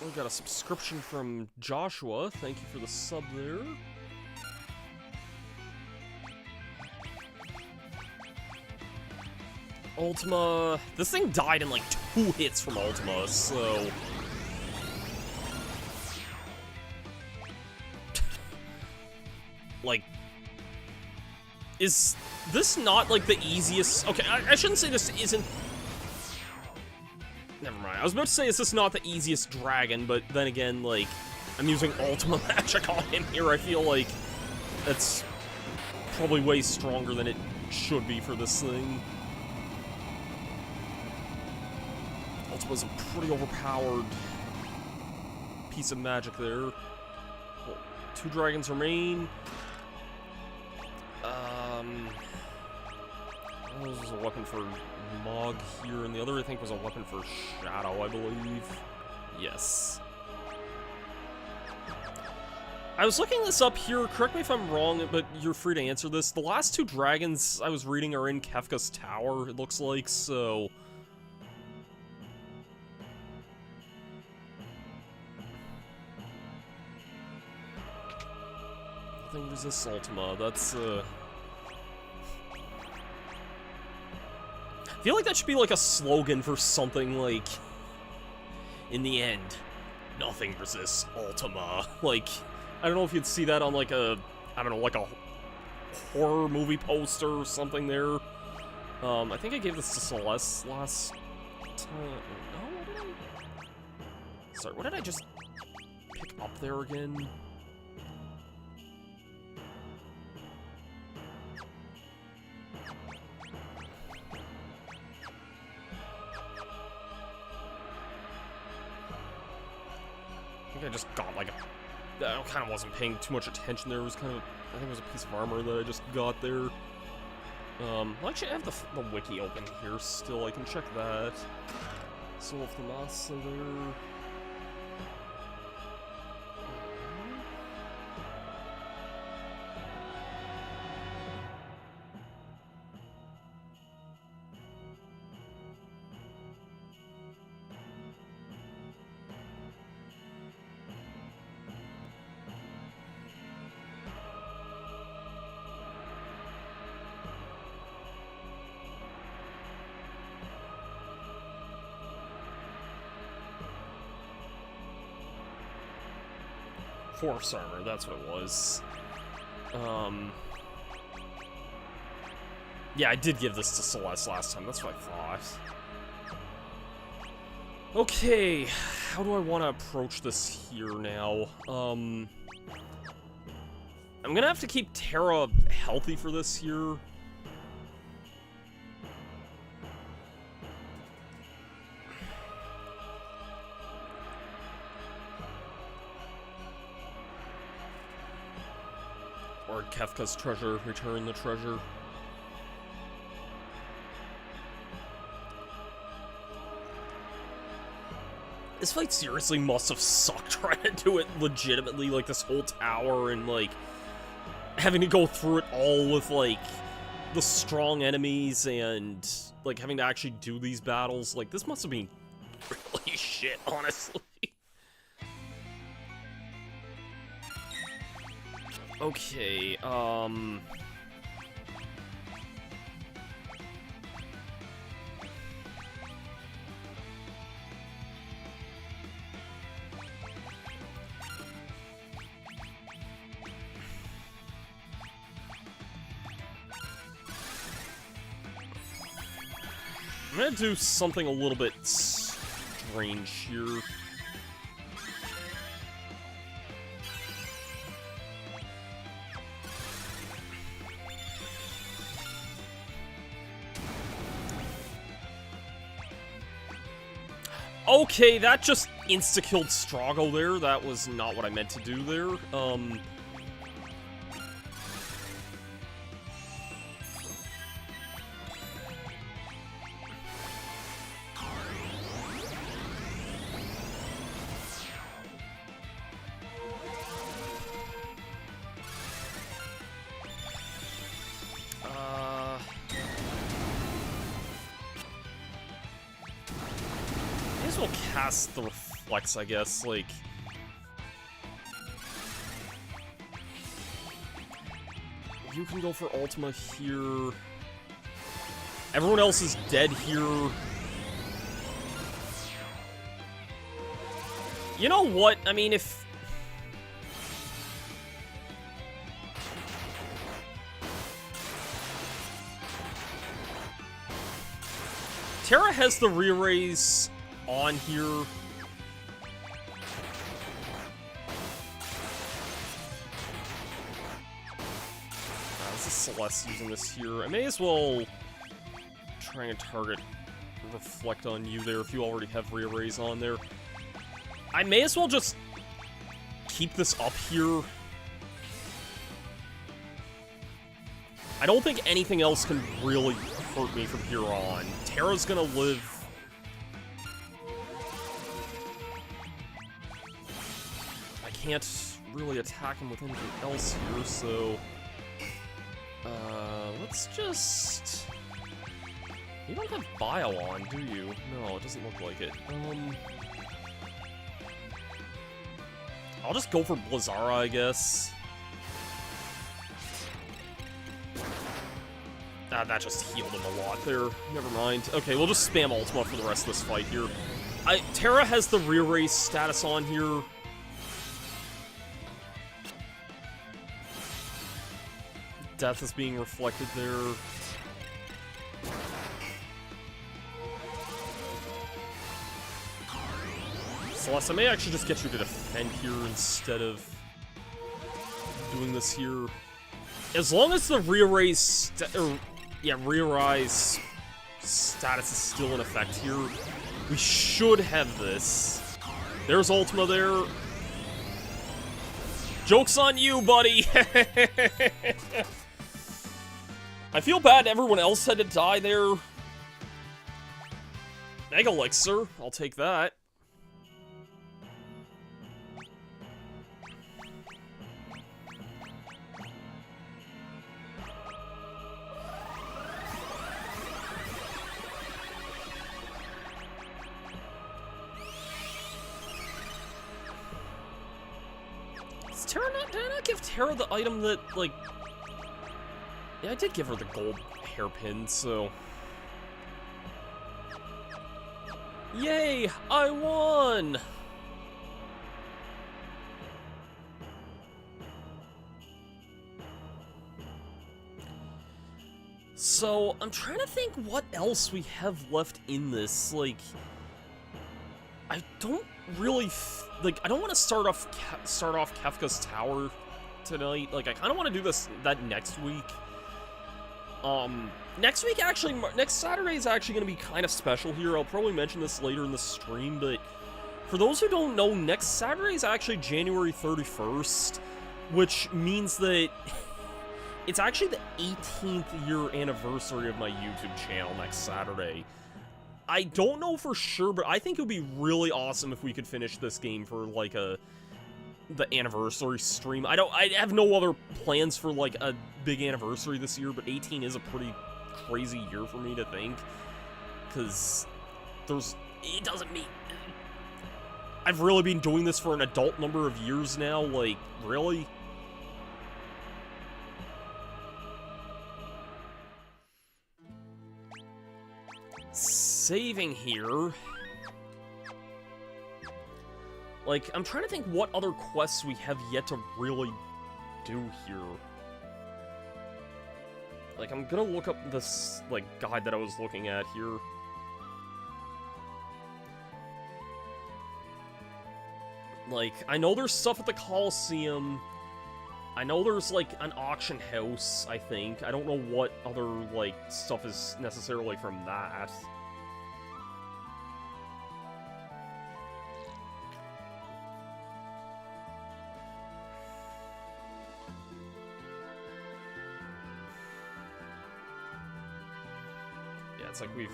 We got a subscription from Joshua. Thank you for the sub there. Ultima... This thing died in like 2 hits from Ultima, so... Like... Is this not like the easiest... Okay, I shouldn't say this isn't... Never mind. I was about to say, is this not the easiest dragon, but then again, like, I'm using Ultima Magic on him here. I feel like that's probably way stronger than it should be for this thing. Ultima's a pretty overpowered piece of magic there. Well, 2 dragons remain. This was a weapon for Mog here, and the other, I think, was a weapon for Shadow, I believe. Yes. I was looking this up here, correct me if I'm wrong, but you're free to answer this. The last 2 dragons I was reading are in Kefka's Tower, it looks like, so... Nothing resists Ultima, that's, I feel like that should be like a slogan for something like, in the end, nothing resists Ultima. Like, I don't know if you'd see that on like a, I don't know, like a horror movie poster or something there. I think I gave this to Celeste last time. No, what did I? Sorry, what did I just pick up there again? I just got like a... I kind of wasn't paying too much attention there. It was kind of... I think it was a piece of armor that I just got there. Well, actually, I have the wiki open here still. I can check that. Soul of the Masa there. Force armor, that's what it was. Yeah, I did give this to Celeste last time, that's what I thought. Okay, how do I want to approach this here now? I'm gonna have to keep Terra healthy for this here. Or Kefka's treasure, return the treasure. This fight seriously must have sucked trying to do it legitimately, like, this whole tower, and, like, having to go through it all with, like, the strong enemies, and, like, having to actually do these battles. Like, this must have been really shit, honestly. Okay, I'm gonna do something a little bit strange here. Okay, that just insta-killed Strago there. That was not what I meant to do there. May as well cast the Reflex, I guess, like... You can go for Ultima here. Everyone else is dead here. You know what? I mean, if... Terra has the re-raise on here. This is Celeste using this here. I may as well try and target Reflect on you there if you already have re-raise on there. I may as well just keep this up here. I don't think anything else can really hurt me from here on. Terra's gonna live. I can't really attack him with anything else here, so... let's just... You don't have Bio on, do you? No, it doesn't look like it. I'll just go for Blizzara, I guess. Ah, that just healed him a lot there. Never mind. Okay, we'll just spam Ultima for the rest of this fight here. Terra has the re-raise status on here. Death is being reflected there. Celeste, I may actually just get you to defend here instead of doing this here. As long as the re-raise re-rise status is still in effect here, we should have this. There's Ultima there. Joke's on you, buddy! I feel bad everyone else had to die there. Mega Elixir, I'll take that. Did I not give Terra the item that, like... Yeah, I did give her the gold hairpin, so... Yay! I won! So, I'm trying to think what else we have left in this, like... I don't really... I don't want to start off Kefka's Tower tonight. Like, I kind of want to do that next week. Next week, actually, next Saturday is actually going to be kind of special here. I'll probably mention this later in the stream, but for those who don't know, next Saturday is actually January 31st, which means that it's actually the 18th year anniversary of my YouTube channel next Saturday. I don't know for sure, but I think it would be really awesome if we could finish this game for, like, the anniversary stream. I have no other plans for, like, a big anniversary this year, but 18 is a pretty crazy year for me to think, because it doesn't mean... I've really been doing this for an adult number of years now, like, really? Saving here. Like, I'm trying to think what other quests we have yet to really do here. Like, I'm gonna look up this, like, guide that I was looking at here. Like, I know there's stuff at the Coliseum. I know there's, like, an auction house, I think. I don't know what other, like, stuff is necessarily from that. Yeah, it's like we've...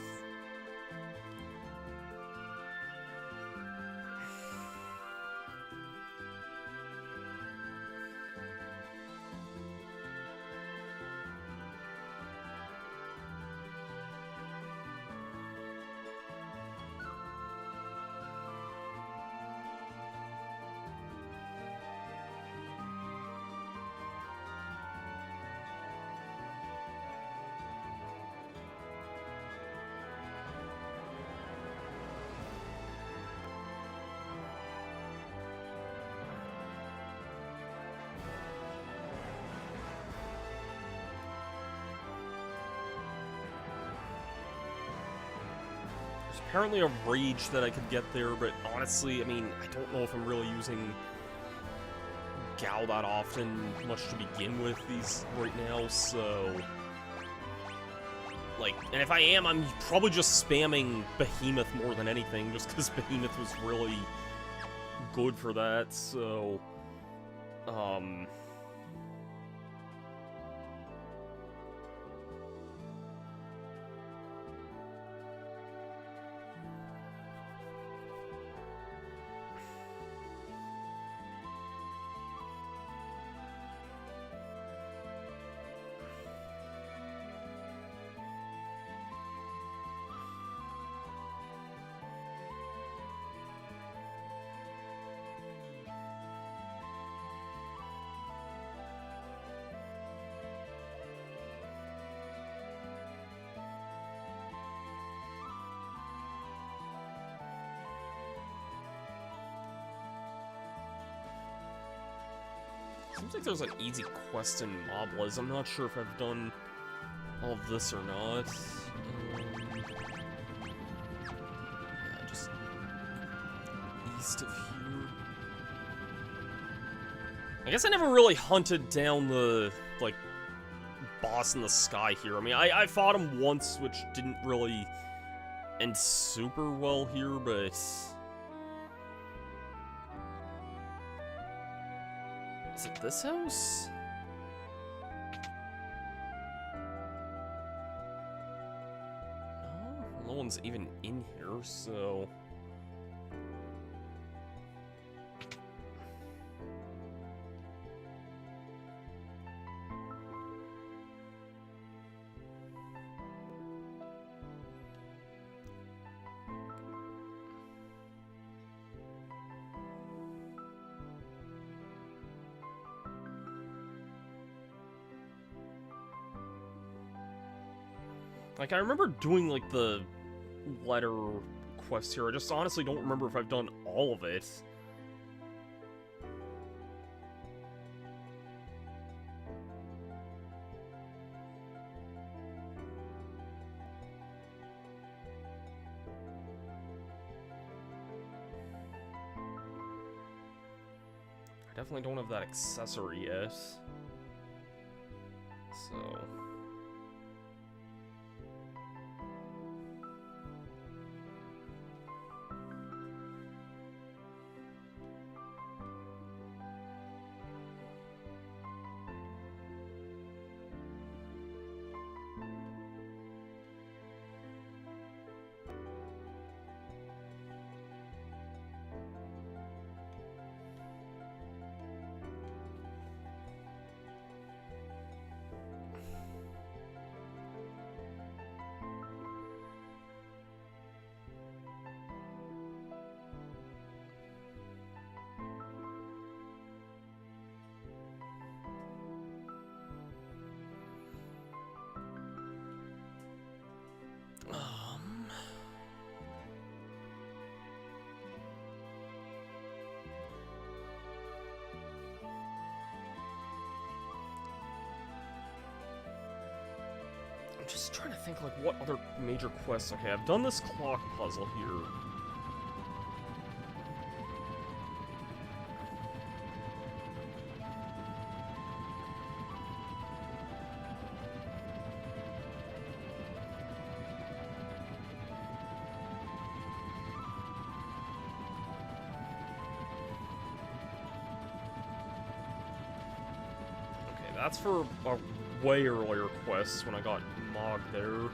apparently a rage that I could get there, but honestly, I mean, I don't know if I'm really using Gao that often, much to begin with, these right now, so... Like, and if I am, I'm probably just spamming Behemoth more than anything, just because Behemoth was really good for that, so... Seems like there's an easy quest in Moblez. I'm not sure if I've done all of this or not. Yeah, just east of here. I guess I never really hunted down the, like, boss in the sky here. I mean, I fought him once, which didn't really end super well here, but... Is it this house? No, no one's even in here, so... Like, I remember doing, like, the letter quest here. I just honestly don't remember if I've done all of it. I definitely don't have that accessory yet. So... I'm just trying to think, like, what other major quests... Okay, I've done this clock puzzle here. That's for a way earlier quest when I got Mog there.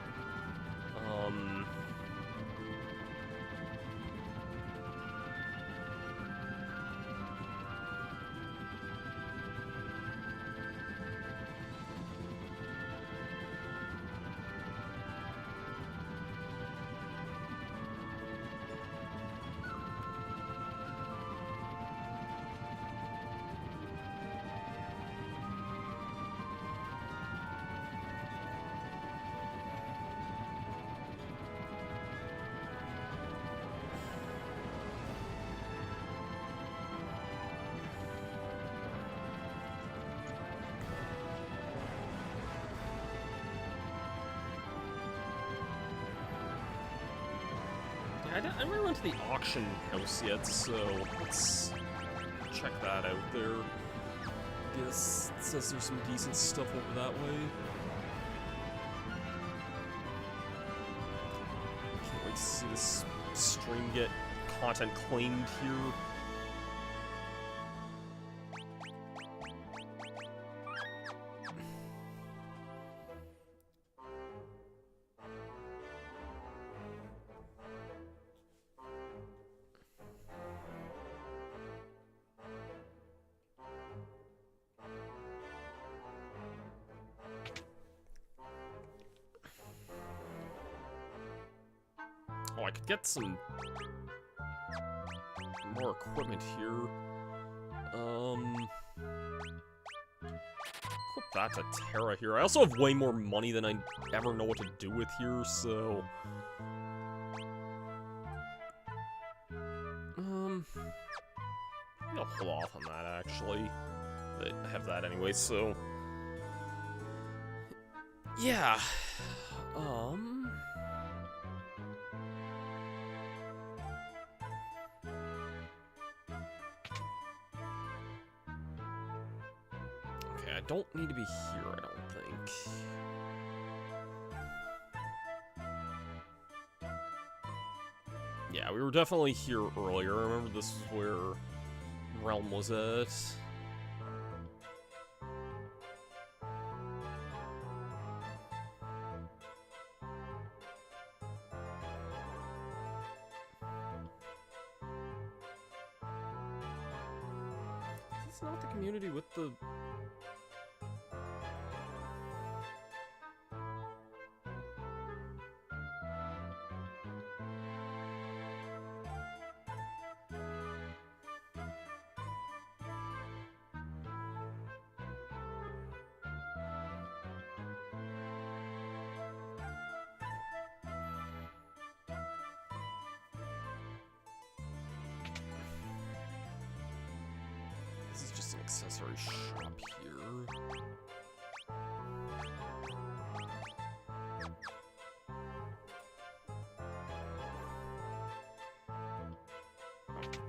I never went to the auction house yet, so let's check that out there. Yes, it says there's some decent stuff over that way. Can't wait to see this stream get content claimed here. Oh, I could get some more equipment here. Equip that to Terra here. I also have way more money than I ever know what to do with here, so... maybe I'll hold off on that, actually. But I have that anyway, so... yeah. I don't need to be here, I don't think. Yeah, we were definitely here earlier. I remember this is where Realm was at. Is this not the community with the... This is just an accessory shop here.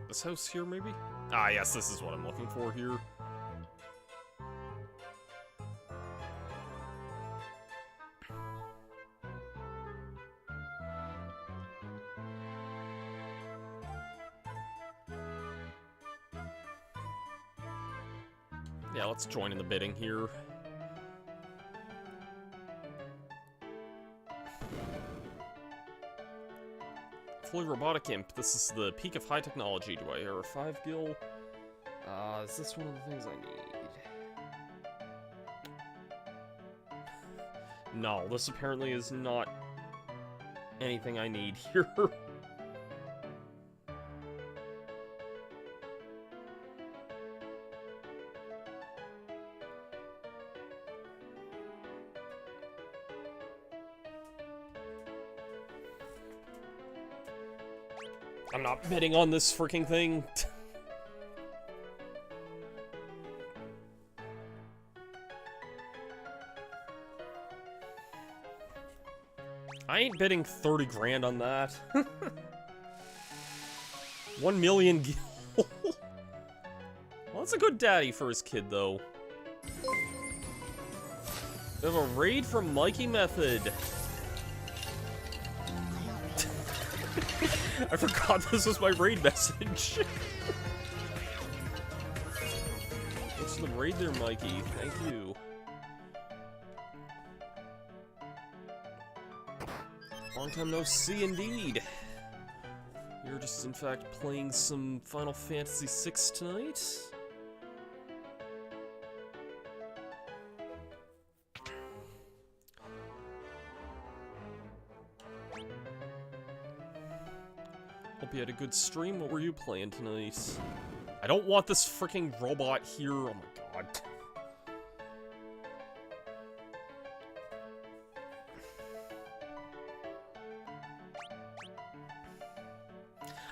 This house here, maybe? Ah, yes, this is what I'm looking for here. Yeah, let's join in the bidding here. Fully robotic imp. This is the peak of high technology. Do I hear a 5 gil? Is this one of the things I need? No, this apparently is not anything I need here. I'm not bidding on this freaking thing. I ain't bidding 30 grand on that. 1 million gil. Well, that's a good daddy for his kid, though. We have a raid from Mikey Method. I forgot this was my raid message. What's the raid there, Mikey? Thank you. Long time no see, indeed. You're just, in fact, playing some Final Fantasy VI tonight? Hope you had a good stream. What were you playing tonight? I don't want this freaking robot here. Oh my god.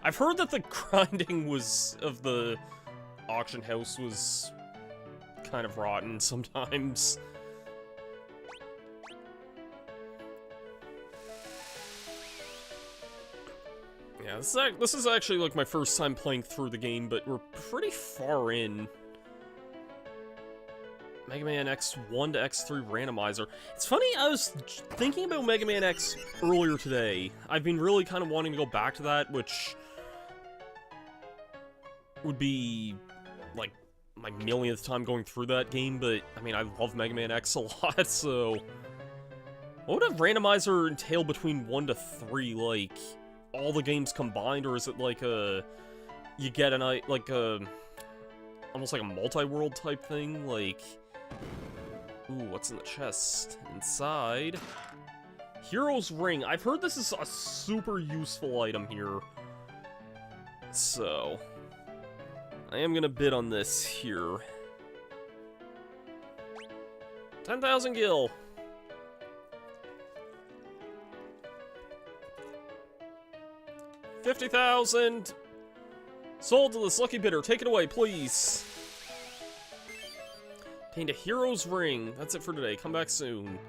I've heard that the grinding of the auction house was kind of rotten sometimes. Yeah, this is actually like my first time playing through the game, but we're pretty far in. Mega Man X1 to X3 randomizer. It's funny, I was thinking about Mega Man X earlier today. I've been really kind of wanting to go back to that, which would be, like, my millionth time going through that game, but, I mean, I love Mega Man X a lot, so... What would a randomizer entail between 1 to 3, like, all the games combined, or is it like a... You get like a... Almost like a multi-world type thing, like... Ooh, what's in the chest? Inside... Hero's Ring. I've heard this is a super useful item here. So... I am gonna bid on this here. 10,000 gil. 50,000. Sold to this lucky bidder. Take it away, please. Obtained a hero's ring. That's it for today. Come back soon.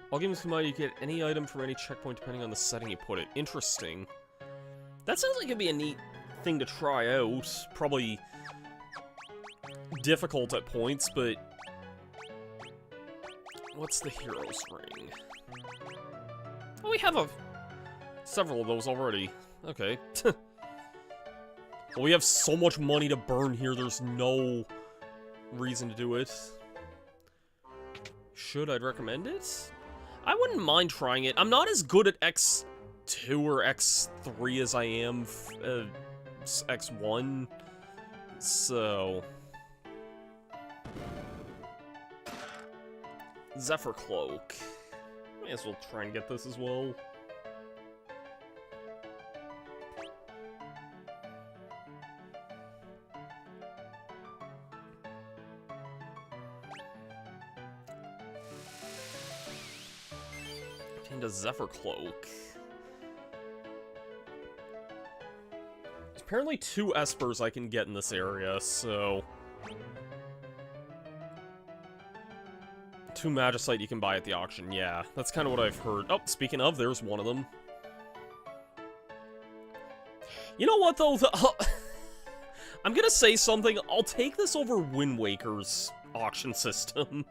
All games combined, you get any item from any checkpoint depending on the setting you put it. Interesting. That sounds like it'd be a neat thing to try out. Probably difficult at points, but... What's the hero's ring? Oh, we have several of those already. Okay. Well, we have so much money to burn here, there's no reason to do it. Should I recommend it? I wouldn't mind trying it. I'm not as good at X2 or X3 as I am X1, so... Zephyr Cloak. May as well try and get this as well. And a Zephyr Cloak. There's apparently 2 Espers I can get in this area, so... 2 Magicite you can buy at the auction, yeah. That's kind of what I've heard. Oh, speaking of, there's one of them. You know what, though? I'm gonna say something. I'll take this over Wind Waker's auction system.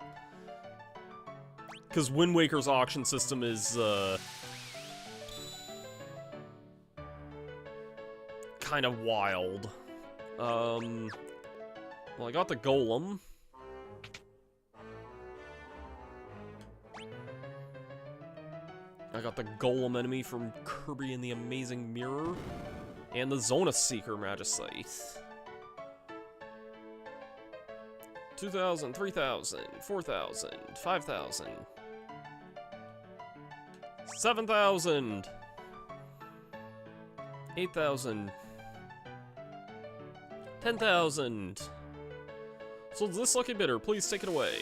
Because Wind Waker's auction system is, kind of wild. Well, I got the Golem. I got the Golem enemy from Kirby and the Amazing Mirror. And the Zona Seeker Magicite. 2,000, 3,000, 4,000, 5,000. 7,000. 8,000. 10,000. So this lucky bidder, please take it away.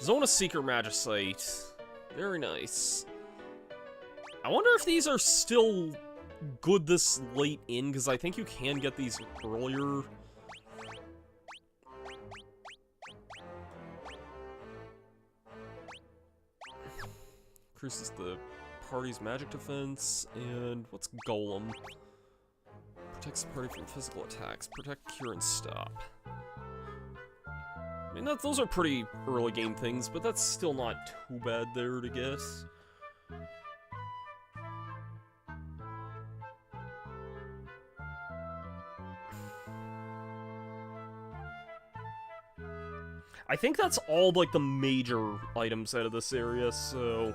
Zona Seeker Magicite. Very nice. I wonder if these are still good this late in, because I think you can get these earlier. Increases the party's magic defense, and what's Golem? Protects the party from physical attacks. Protect, cure, and stop. I mean, those are pretty early game things, but that's still not too bad there to get. I think that's all, like, the major items out of this area, so...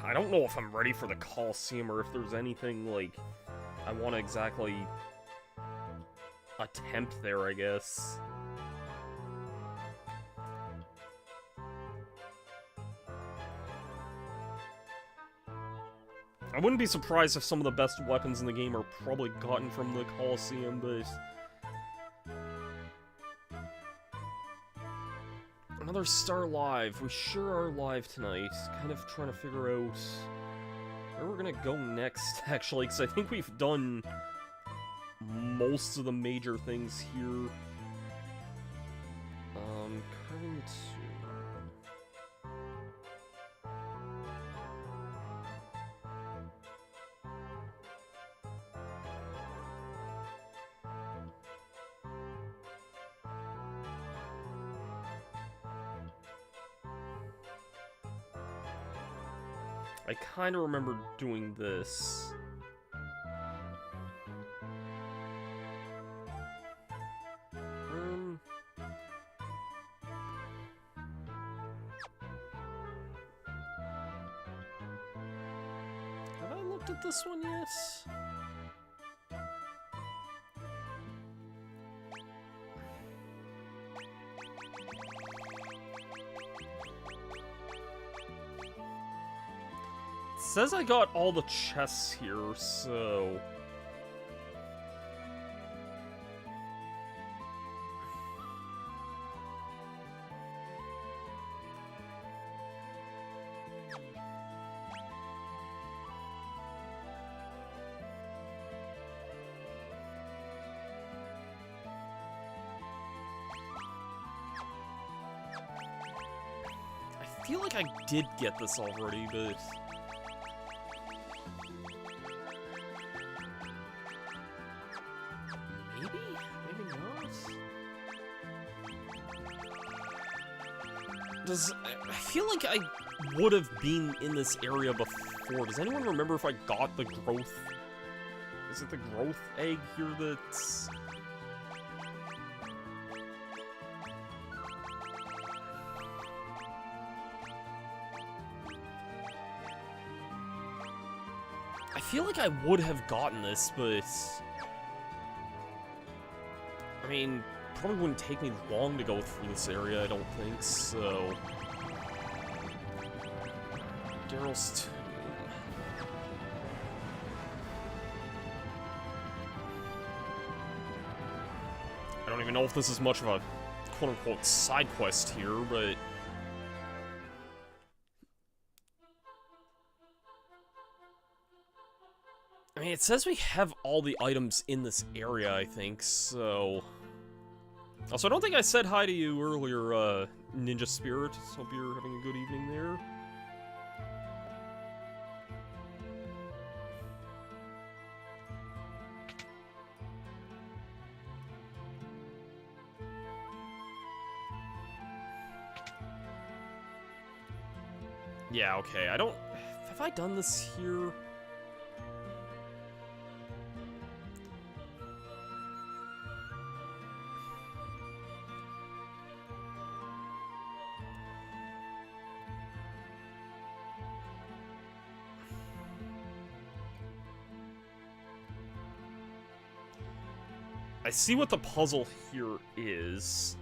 I don't know if I'm ready for the Coliseum or if there's anything, like, I want to exactly attempt there, I guess. I wouldn't be surprised if some of the best weapons in the game are probably gotten from the Coliseum, but... Another star live. We sure are live tonight. Kind of trying to figure out where we're gonna go next, actually, because I think we've done most of the major things here. Carving 2. I kind of remember doing this. Have I looked at this one yet? It says I got all the chests here, so... I feel like I did get this already, but... I feel like I would have been in this area before. Does anyone remember if I got the growth? Is it the growth egg here that's... I feel like I would have gotten this, but... I mean... Probably wouldn't take me long to go through this area, I don't think, so... Daryl's tomb. I don't even know if this is much of a quote-unquote side quest here, but... I mean, it says we have all the items in this area, I think, so... Also, I don't think I said hi to you earlier, Ninja Spirit. Hope you're having a good evening there. Yeah, okay, I don't... Have I done this here? I see what the puzzle here is.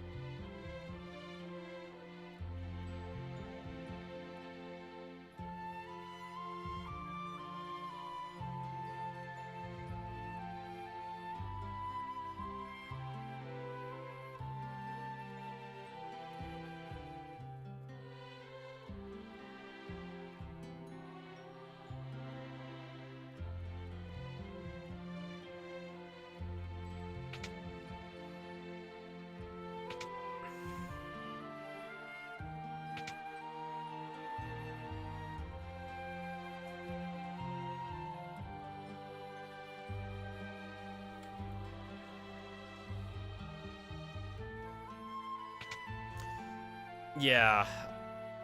Yeah,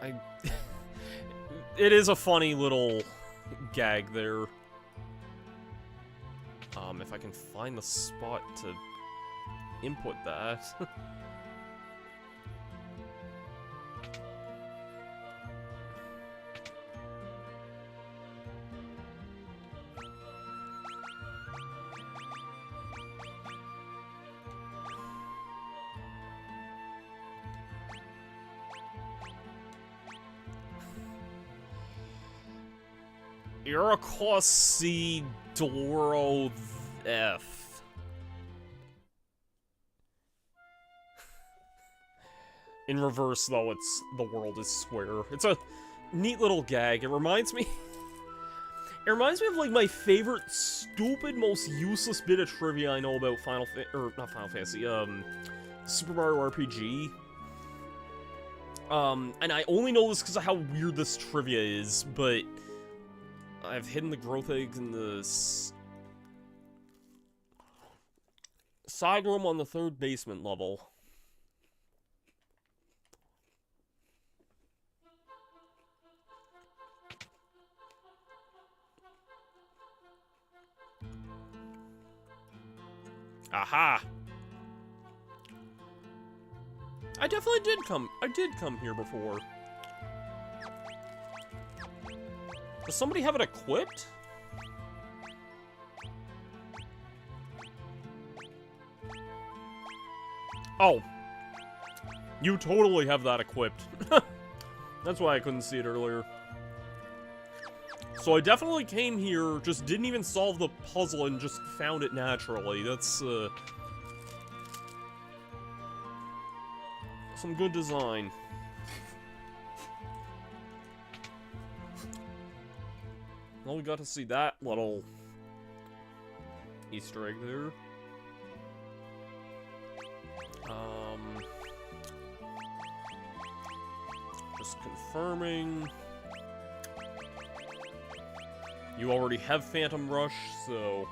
I... It is a funny little gag there. If I can find the spot to input that. Iroquois C. Doloro F. In reverse, though, it's the world is square. It's a neat little gag. It reminds me... It reminds me of, like, my favorite stupid, most useless bit of trivia I know about not Final Fantasy, Super Mario RPG. And I only know this because of how weird this trivia is, but... I've hidden the growth eggs in the side room on the 3rd basement level. Aha! I definitely did come here before. Does somebody have it equipped? Oh. You totally have that equipped. That's why I couldn't see it earlier. So I definitely came here, just didn't even solve the puzzle and just found it naturally. That's, some good design. Well, we got to see that little Easter egg there. Just confirming. You already have Phantom Rush, so...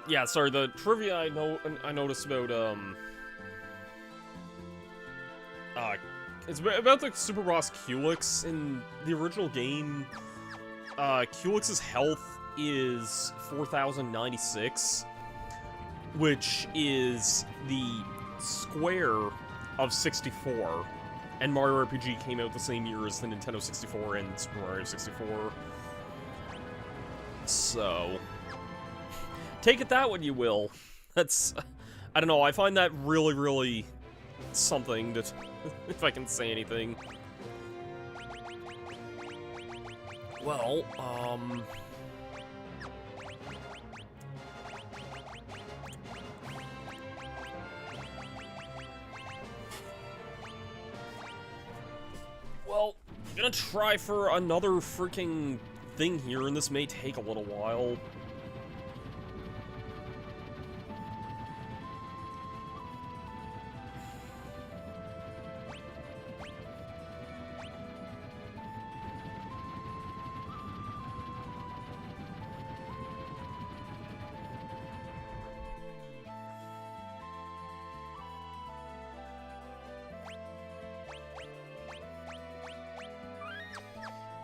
yeah, sorry, the trivia I noticed about, it's about the Super Boss Culex. In the original game, Culex's health is 4,096, which is the square of 64, and Mario RPG came out the same year as the Nintendo 64 and Super Mario 64, so... Take it that what you will. That's... I don't know, I find that really, really something that... if I can say anything. Well, Well, I'm gonna try for another freaking thing here, and this may take a little while.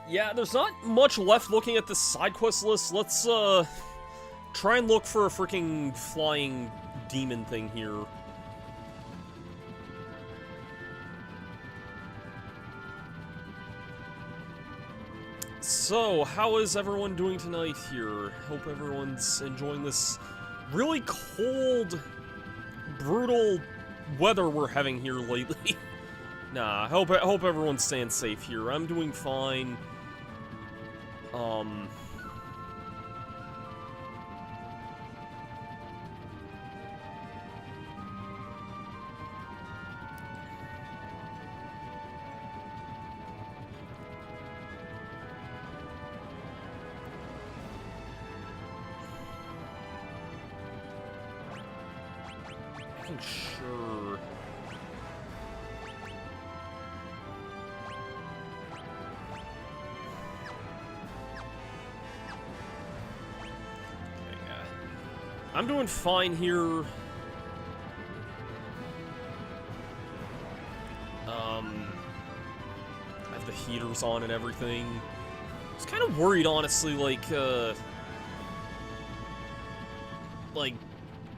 Yeah, there's not much left looking at this side quest list. Let's, try and look for a freaking flying demon thing here. So, how is everyone doing tonight here? Hope everyone's enjoying this really cold, brutal weather we're having here lately. Nah, I hope everyone's staying safe here. I'm doing fine. making sure. Okay, yeah. I'm doing fine here. I have the heaters on and everything. I was kind of worried, honestly, like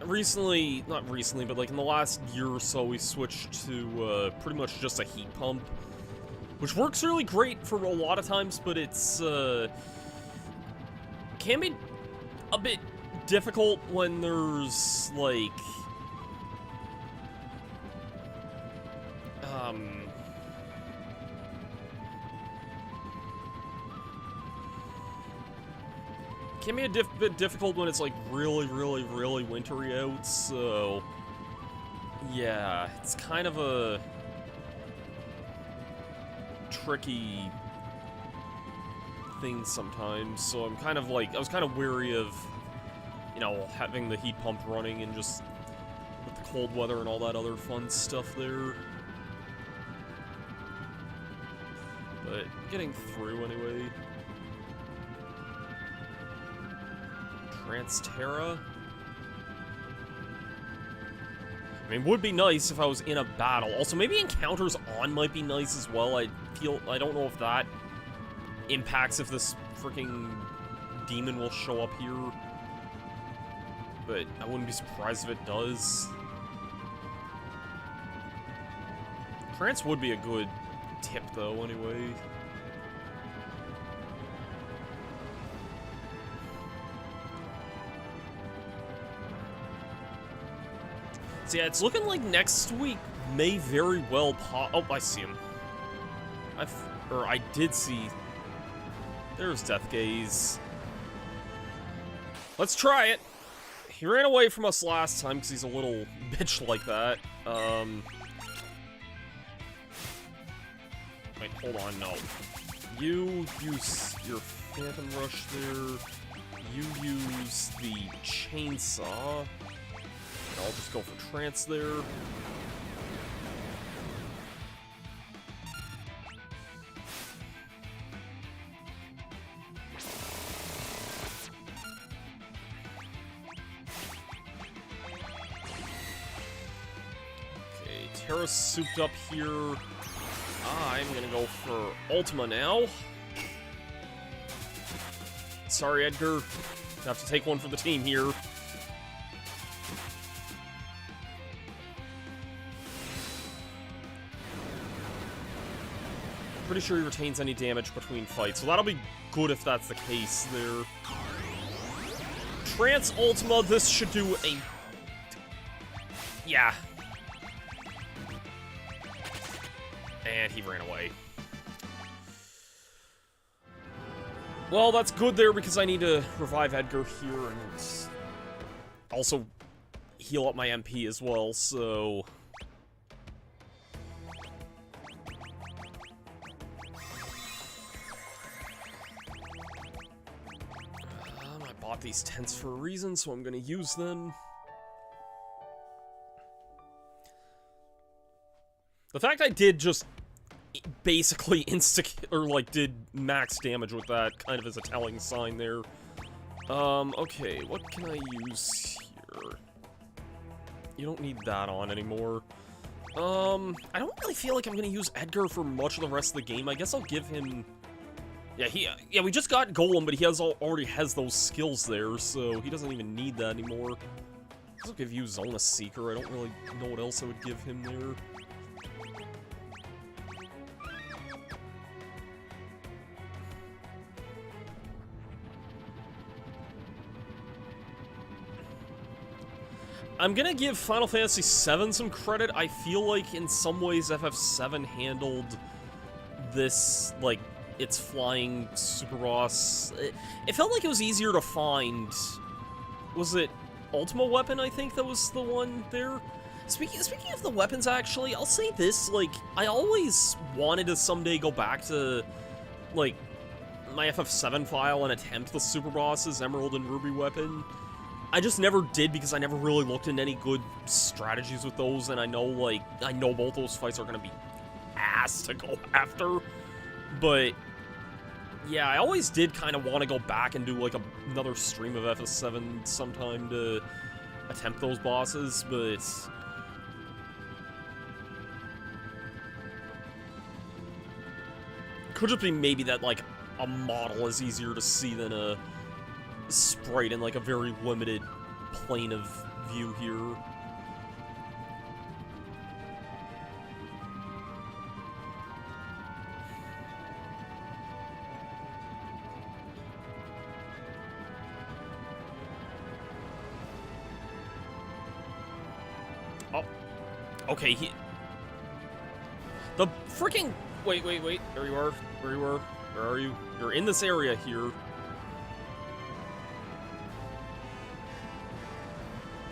recently, not recently, but like in the last year or so, we switched to pretty much just a heat pump, which works really great for a lot of times, but it's can be a bit difficult when there's like can be a bit difficult when it's like really wintry out, so yeah, it's kind of a tricky thing sometimes, so I'm kind of like, I was kind of weary of, you know, having the heat pump running and just with the cold weather and all that other fun stuff there. But getting through anyway. Transterra. I mean, would be nice if I was in a battle. Also, maybe Encounters On might be nice as well. I don't know if that impacts if this freaking demon will show up here. But I wouldn't be surprised if it does. Trance would be a good tip, though, anyway. So yeah, it's looking like next week may very well oh, I see him. I did see. There's Death Gaze. Let's try it. He ran away from us last time because he's a little bitch like that. Wait, hold on, no. You use your Phantom Rush there. You use the Chainsaw. I'll just go for Trance there. Okay, Terra's souped up here. I'm gonna go for Ultima now. Sorry, Edgar. Have to take one for the team here. Pretty sure he retains any damage between fights, so that'll be good if that's the case there. Trance Ultima, this should do a... Yeah. And he ran away. Well, that's good there because I need to revive Edgar here and also heal up my MP as well, so... I bought these tents for a reason, so I'm gonna use them. The fact I did just basically did max damage with that kind of is a telling sign there. Okay, what can I use here? You don't need that on anymore. I don't really feel like I'm gonna use Edgar for much of the rest of the game. I guess I'll give him... Yeah, we just got Golem, but he already has those skills there, so he doesn't even need that anymore. I'll give you Zona Seeker. I don't really know what else I would give him there. I'm gonna give Final Fantasy VII some credit. I feel like in some ways FF7 handled this, like, its flying super boss. It felt like it was easier to find. Was it Ultima Weapon, I think, that was the one there? Speaking of the weapons, actually, I'll say this, like, I always wanted to someday go back to, like, my FF7 file and attempt the super boss's Emerald and Ruby weapon. I just never did because I never really looked into any good strategies with those, and I know, like, I know both those fights are gonna be ass to go after, but yeah, I always did kind of want to go back and do, like, another stream of FS7 sometime to attempt those bosses, but could just be maybe that, like, a model is easier to see than a sprite in, like, a very limited plane of view here. Oh. Okay, the freaking... Wait. There you are. Where you are. Where are you? You're in this area here.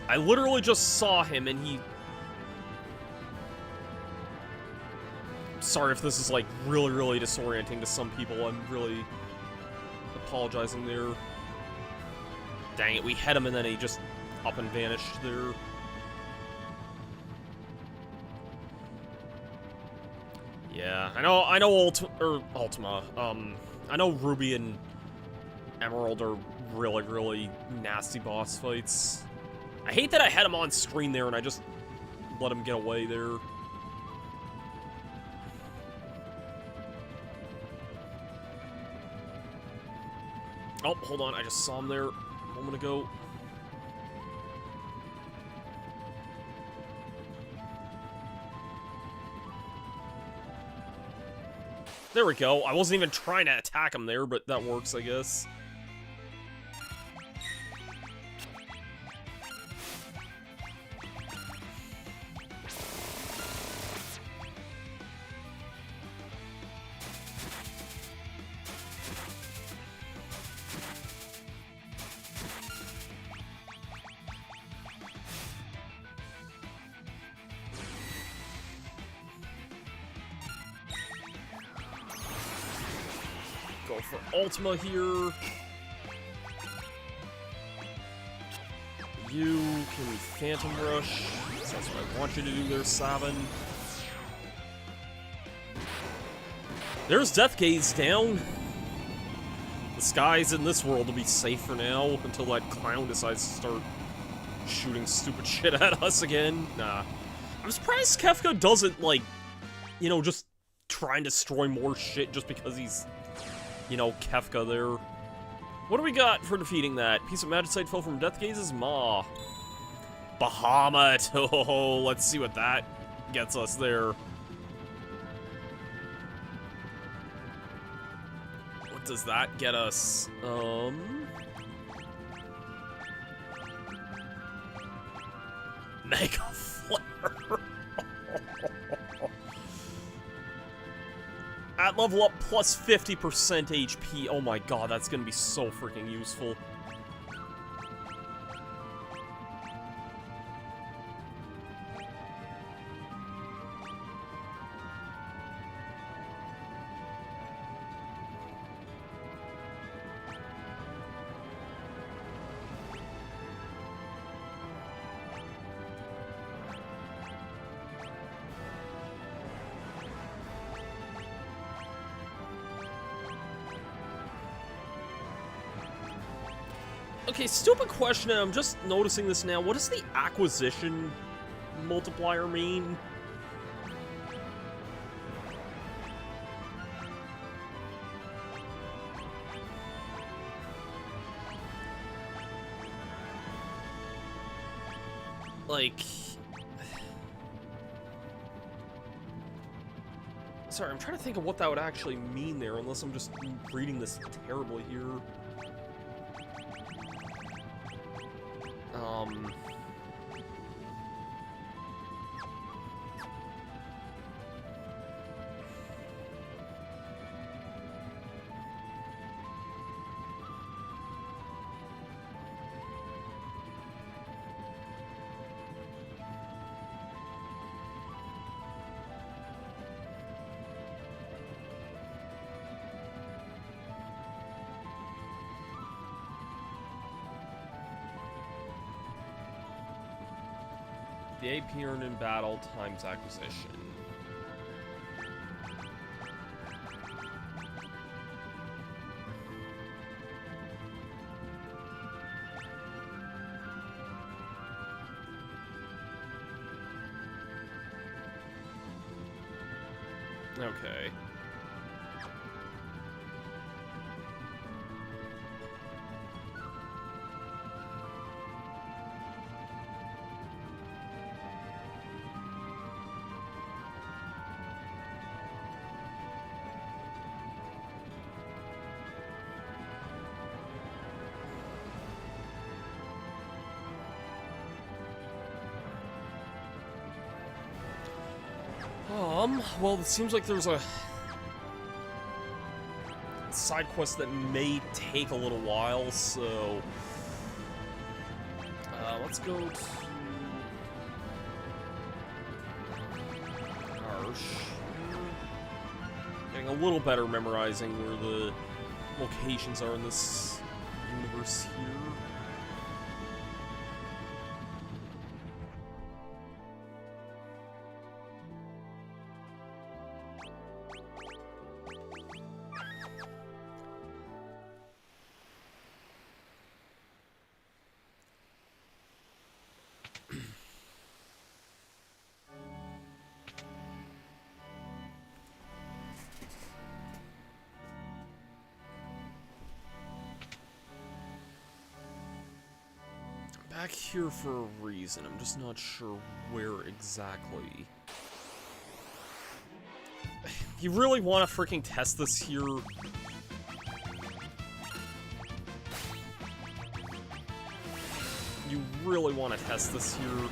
I literally just saw him and he... Sorry if this is, like, really disorienting to some people. I'm really apologizing there. Dang it, we hit him and then he just up and vanished there. Yeah, I know Ultima. I know Ruby and Emerald are really nasty boss fights. I hate that I had him on screen there and I just let him get away there. Oh, hold on, I just saw him there a moment ago. There we go. I wasn't even trying to attack him there, but that works, I guess. Go for Ultima here. You can Phantom Rush. That's what I want you to do there, Sabin. There's Death Gaze down. The skies in this world will be safe for now until that clown decides to start shooting stupid shit at us again. Nah. I'm surprised Kefka doesn't, like, you know, just try and destroy more shit just because he's, you know, Kefka there. What do we got for defeating that? Piece of Magicite fell from Death Gaze's maw. Bahamut! Oh, let's see what that gets us there. What does that get us? Mega Flare! At level up, plus 50% HP. Oh my god, that's gonna be so freaking useful. Okay, stupid question, and I'm just noticing this now. What does the acquisition multiplier mean? Like... Sorry, I'm trying to think of what that would actually mean there, unless I'm just reading this terribly here. The AP earned in battle times acquisition. Okay. Well, it seems like there's a side quest that may take a little while, so let's go to Arsh. Getting a little better memorizing where the locations are in this universe here. Back here for a reason, I'm just not sure where exactly. You really want to freaking test this here? You really want to test this here?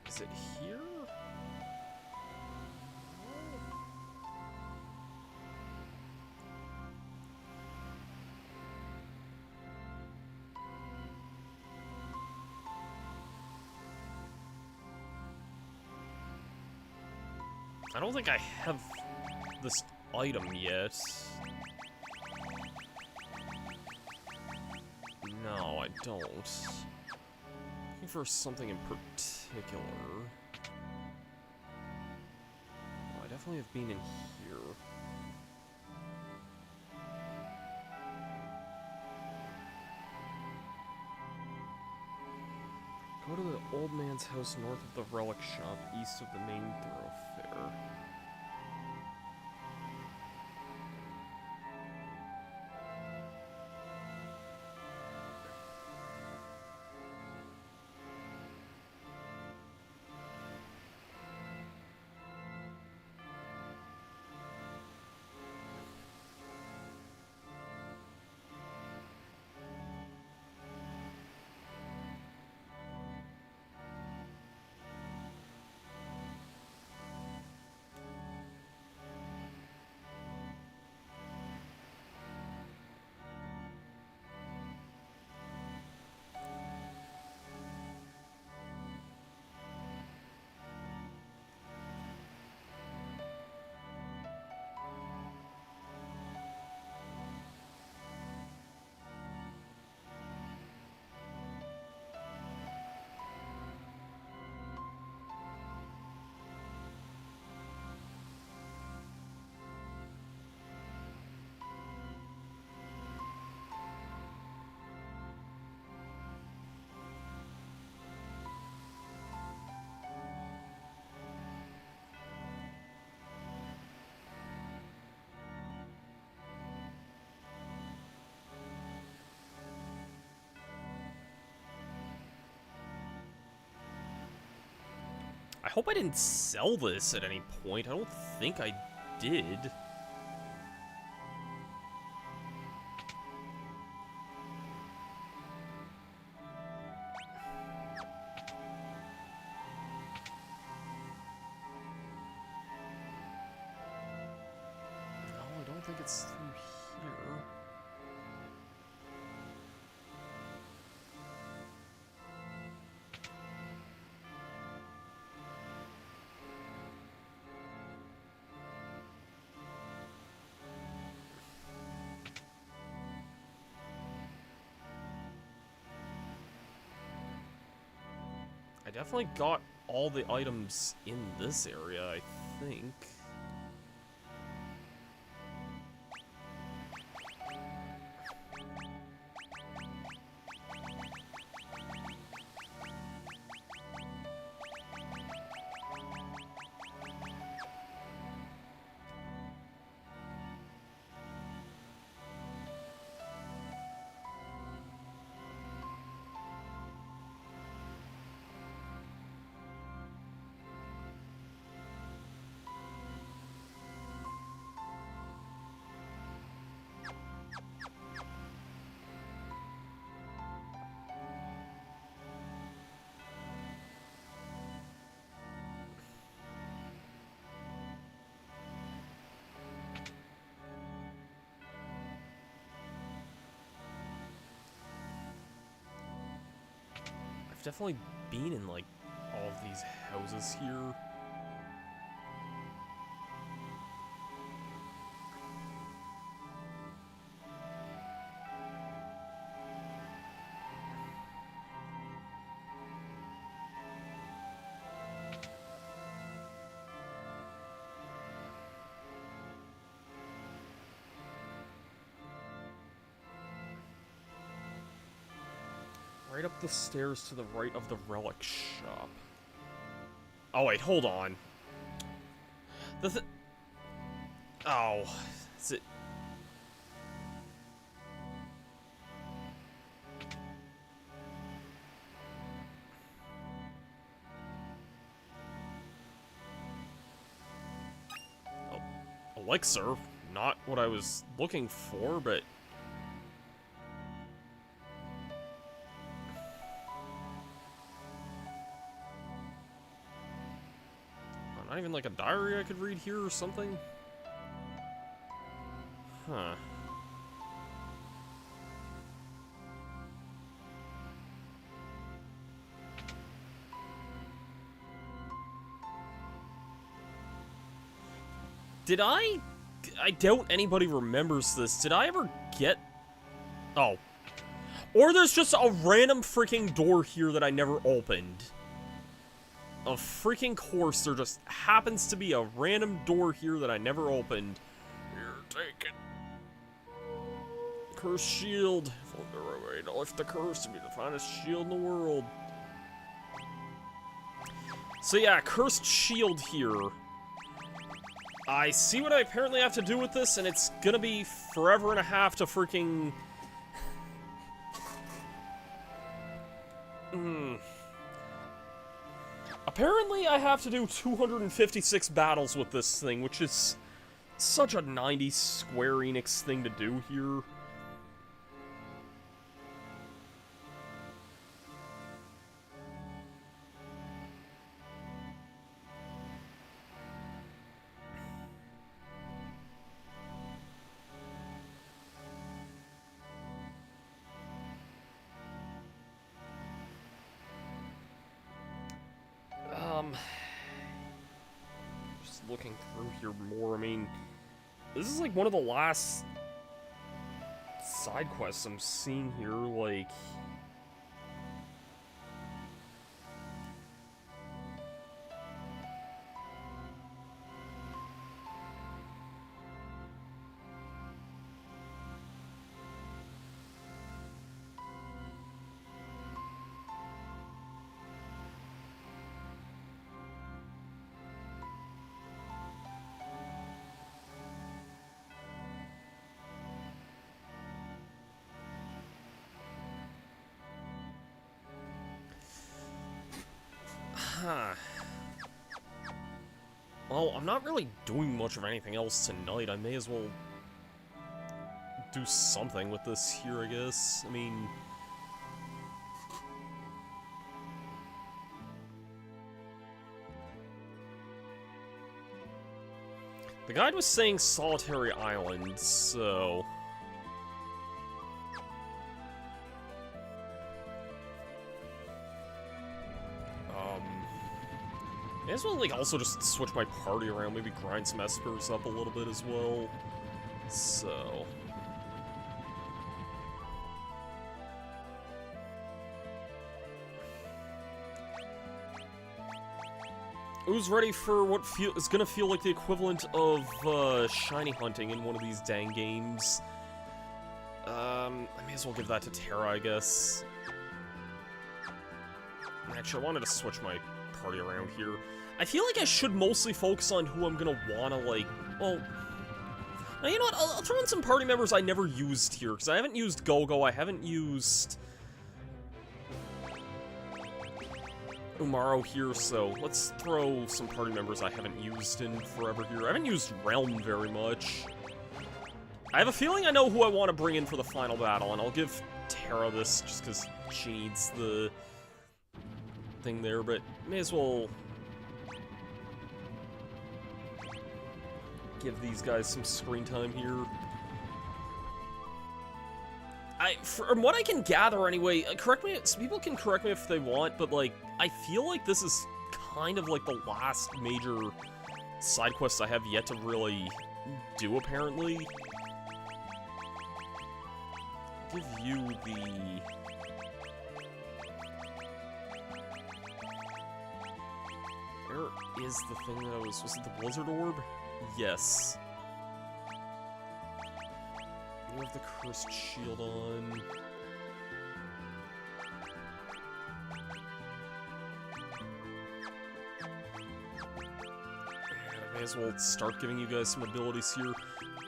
Is it here? I don't think I have this item yet. No, I don't. Looking for something in particular. Oh, I definitely have been in here. Go to the old man's house north of the relic shop, east of the main thoroughfare. I hope I didn't sell this at any point. I don't think I did. No, I don't think it's through here. I definitely got all the items in this area, I think. I've definitely been in, like, all of these houses here. Right up the stairs to the right of the relic shop. Oh, wait, hold on. Oh, is it... Oh, elixir. Not what I was looking for, but... Not even like a diary I could read here or something? Huh. Did I doubt anybody remembers this. Did I ever get... Oh. Or there's just a random freaking door here that I never opened. Of freaking course, there just happens to be a random door here that I never opened. Here, take it. Cursed shield. If only there were a way to lift the curse to be the finest shield in the world. So yeah, cursed shield here. I see what I apparently have to do with this, and it's gonna be forever and a half to freaking... Apparently, I have to do 256 battles with this thing, which is such a 90s Square Enix thing to do here. Just looking through here more, I mean, this is like one of the last side quests I'm seeing here, like... Huh. Well, I'm not really doing much of anything else tonight. I may as well do something with this here, I guess. I mean... The guide was saying Solitary Island, so... May as well, like, also just switch my party around, maybe grind some Espers up a little bit as well. So... Who's ready for what is gonna feel like the equivalent of, shiny hunting in one of these dang games? I may as well give that to Terra, I guess. Actually, I wanted to switch my party around here. I feel like I should mostly focus on who I'm gonna wanna, like, well... Now, you know what, I'll throw in some party members I never used here, because I haven't used Gogo, I haven't used... Umaro here, so let's throw some party members I haven't used in forever here. I haven't used Relm very much. I have a feeling I know who I want to bring in for the final battle, and I'll give Terra this just because she needs the thing there, but may as well give these guys some screen time here. From what I can gather anyway, correct me, people can correct me if they want, but like, I feel like this is kind of like the last major side quest I have yet to really do, apparently. I'll give you the... Where is the thing that was it the Blizzard Orb? Yes. You have the Cursed Shield on. I may as well start giving you guys some abilities here.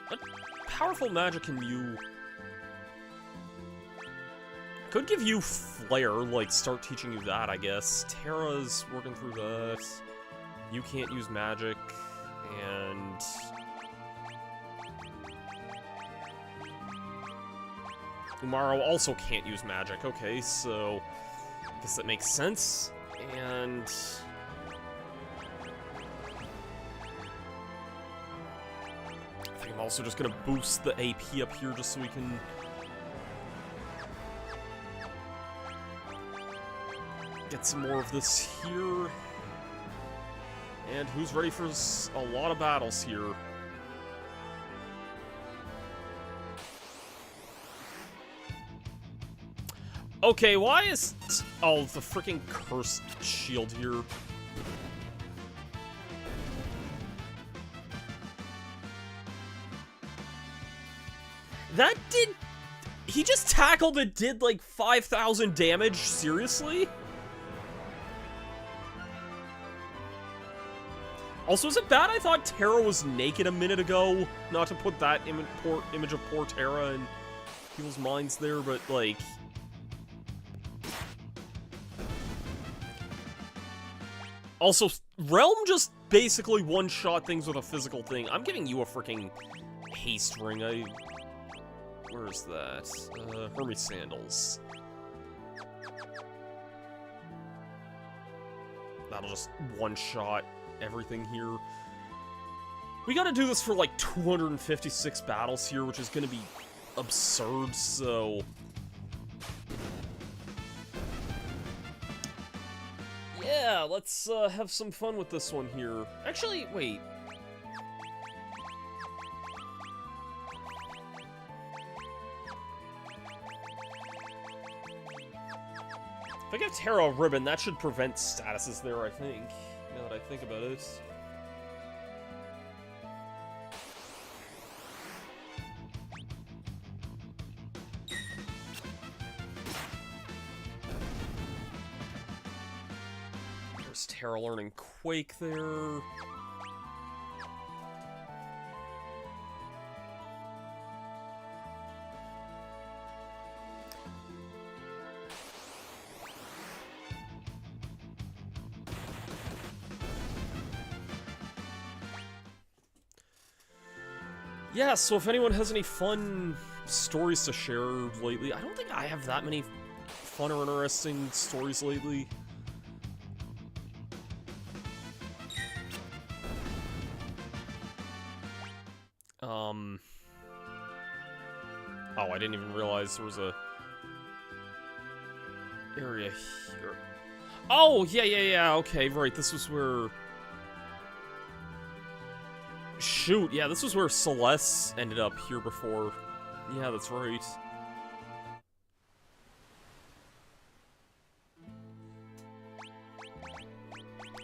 What powerful magic can you... Could give you Flare, like, start teaching you that, I guess. Terra's working through that. You can't use magic, and... Umaro also can't use magic. Okay, so I guess that makes sense. And I think I'm also just gonna boost the AP up here just so we can get some more of this here. And who's ready for a lot of battles here? Okay, why is... Oh, the freaking Cursed Shield here. That did... He just tackled it, did like 5,000 damage? Seriously? Also, is it bad I thought Terra was naked a minute ago? Not to put that image of poor Terra in people's minds there, but like... Also, Relm just basically one-shot things with a physical thing. I'm giving you a freaking haste ring. Where's that? Hermes Sandals. That'll just one-shot everything here. We gotta do this for like 256 battles here, which is gonna be absurd, so... Yeah, let's have some fun with this one here. Actually, wait. If I give Terra a ribbon, that should prevent statuses there, I think. Now that I think about it. Terra learning Quake there. Yeah, so if anyone has any fun stories to share lately, I don't think I have that many fun or interesting stories lately. Oh, I didn't even realize there was a area here. Oh, yeah, okay, right, this was where... Shoot, yeah, this was where Celeste ended up here before. Yeah, that's right.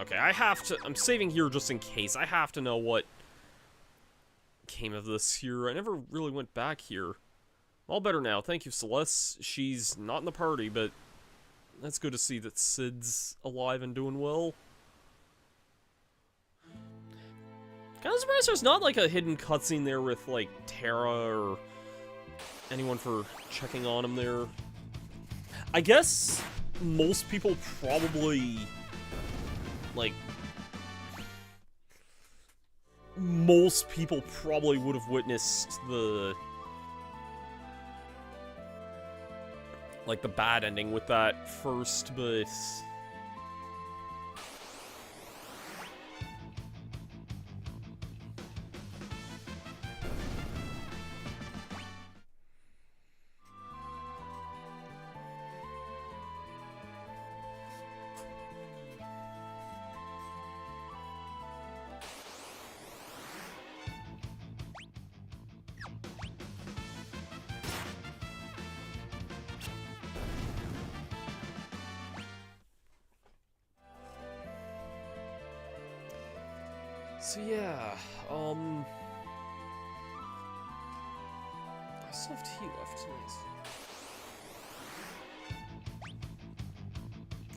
Okay, I have to... I'm saving here just in case. I have to know what came of this here. I never really went back here. All better now. Thank you, Celeste. She's not in the party, but that's good to see that Cid's alive and doing well. Kind of surprised there's not, like, a hidden cutscene there with, like, Terra or anyone for checking on him there. I guess most people probably, like... Most people probably would have witnessed the... like, the bad ending with that first, but... So yeah, I still have tea left, nice.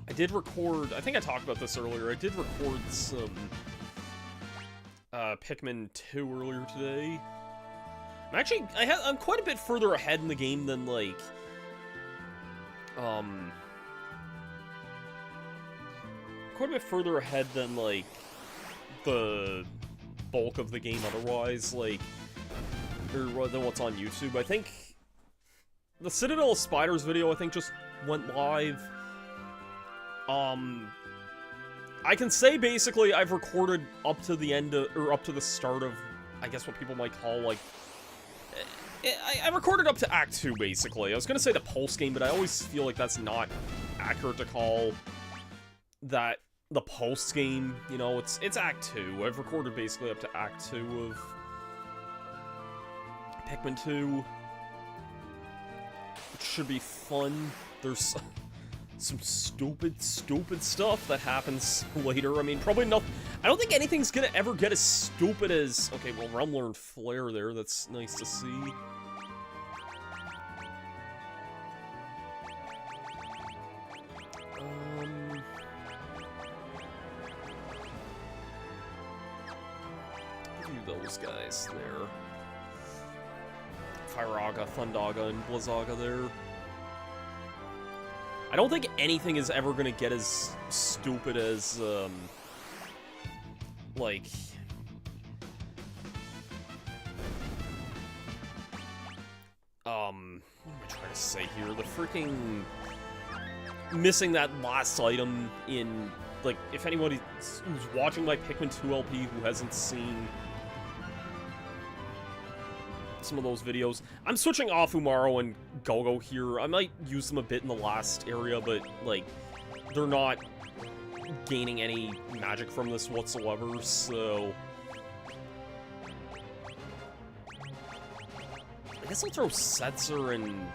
I did record, I think I talked about this earlier, I did record some Pikmin 2 earlier today. I'm quite a bit further ahead in the game than, like, quite a bit further ahead than, like, the bulk of the game otherwise, like, or than what's on YouTube. I think the Citadel of Spiders video, I think, just went live. I can say, basically, I've recorded up to the end of, or up to the start of, I guess what people might call, like, I recorded up to Act 2, basically. I was gonna say the Pulse game, but I always feel like that's not accurate to call that the Pulse game, you know, it's Act 2. I've recorded basically up to Act 2 of Pikmin 2. Which should be fun. There's some stupid stuff that happens later. I mean, probably not... I don't think anything's gonna ever get as stupid as... Okay, well, Realm learned Flare there. That's nice to see. Those guys there. Firaga, Thundaga, and Blizzaga there. I don't think anything is ever gonna get as stupid as, like... what am I trying to say here? The freaking... missing that last item in... Like, if anybody who's watching my Pikmin 2 LP who hasn't seen some of those videos. I'm switching off Umaro and Go-Go here. I might use them a bit in the last area, but, like, they're not gaining any magic from this whatsoever, so... I guess I'll throw Setzer and...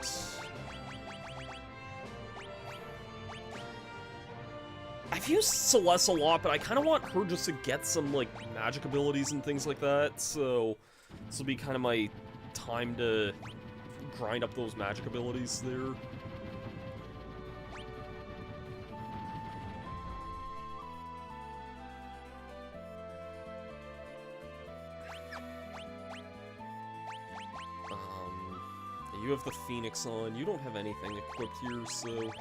I've used Celeste a lot, but I kind of want her just to get some, like, magic abilities and things like that, so... This will be kind of my time to grind up those magic abilities there. You have the Phoenix on. You don't have anything equipped here, so...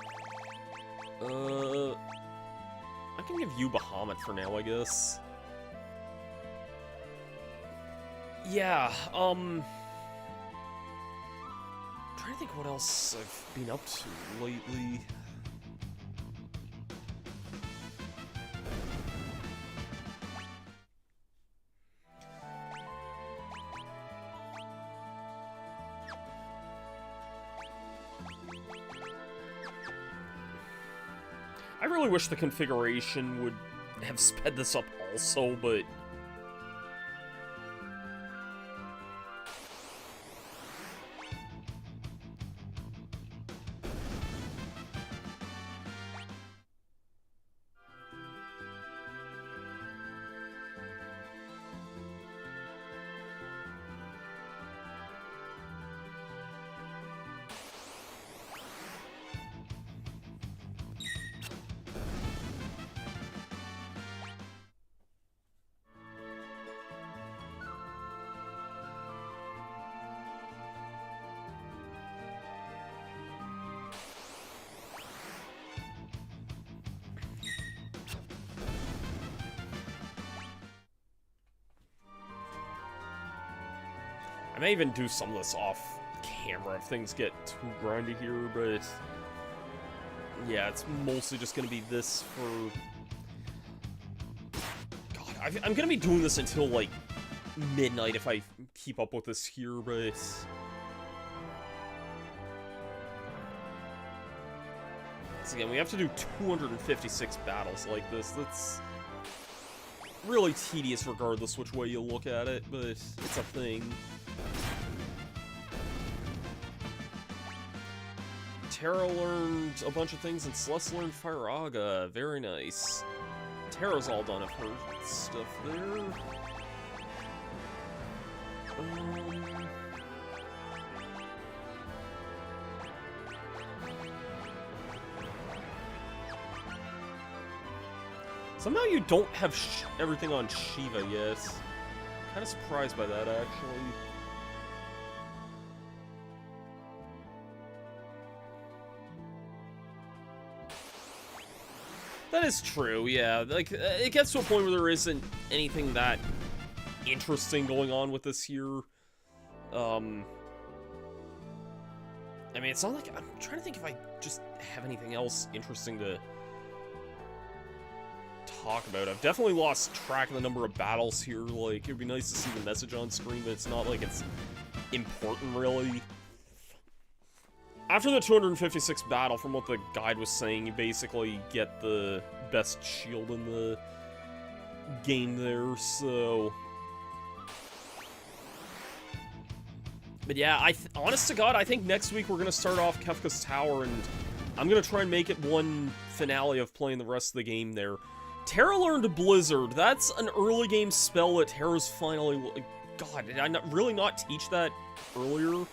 I can give you Bahamut for now, I guess. Yeah, trying to think what else I've been up to lately. I really wish the configuration would have sped this up also, but... I may even do some of this off camera if things get too grindy here, but yeah, it's mostly just gonna be this for... God, I'm gonna be doing this until, like, midnight if I keep up with this here, but... So again, we have to do 256 battles like this. That's really tedious regardless which way you look at it, but it's a thing. Terra learned a bunch of things, and Celeste learned Firaga. Very nice. Terra's all done of her stuff there. Somehow you don't have everything on Shiva yet. Kind of surprised by that, actually. That is true, yeah. Like, it gets to a point where there isn't anything that interesting going on with this here. I mean, it's not like... I'm trying to think if I just have anything else interesting to talk about. I've definitely lost track of the number of battles here. Like, it'd be nice to see the message on screen, but it's not like it's important, really. After the 256 battle, from what the guide was saying, you basically get the best shield in the game there, so... But yeah, honest to God, I think next week we're gonna start off Kefka's Tower, and I'm gonna try and make it one finale of playing the rest of the game there. Terra learned Blizzard. That's an early game spell that Terra's finally... God, did I really not teach that earlier?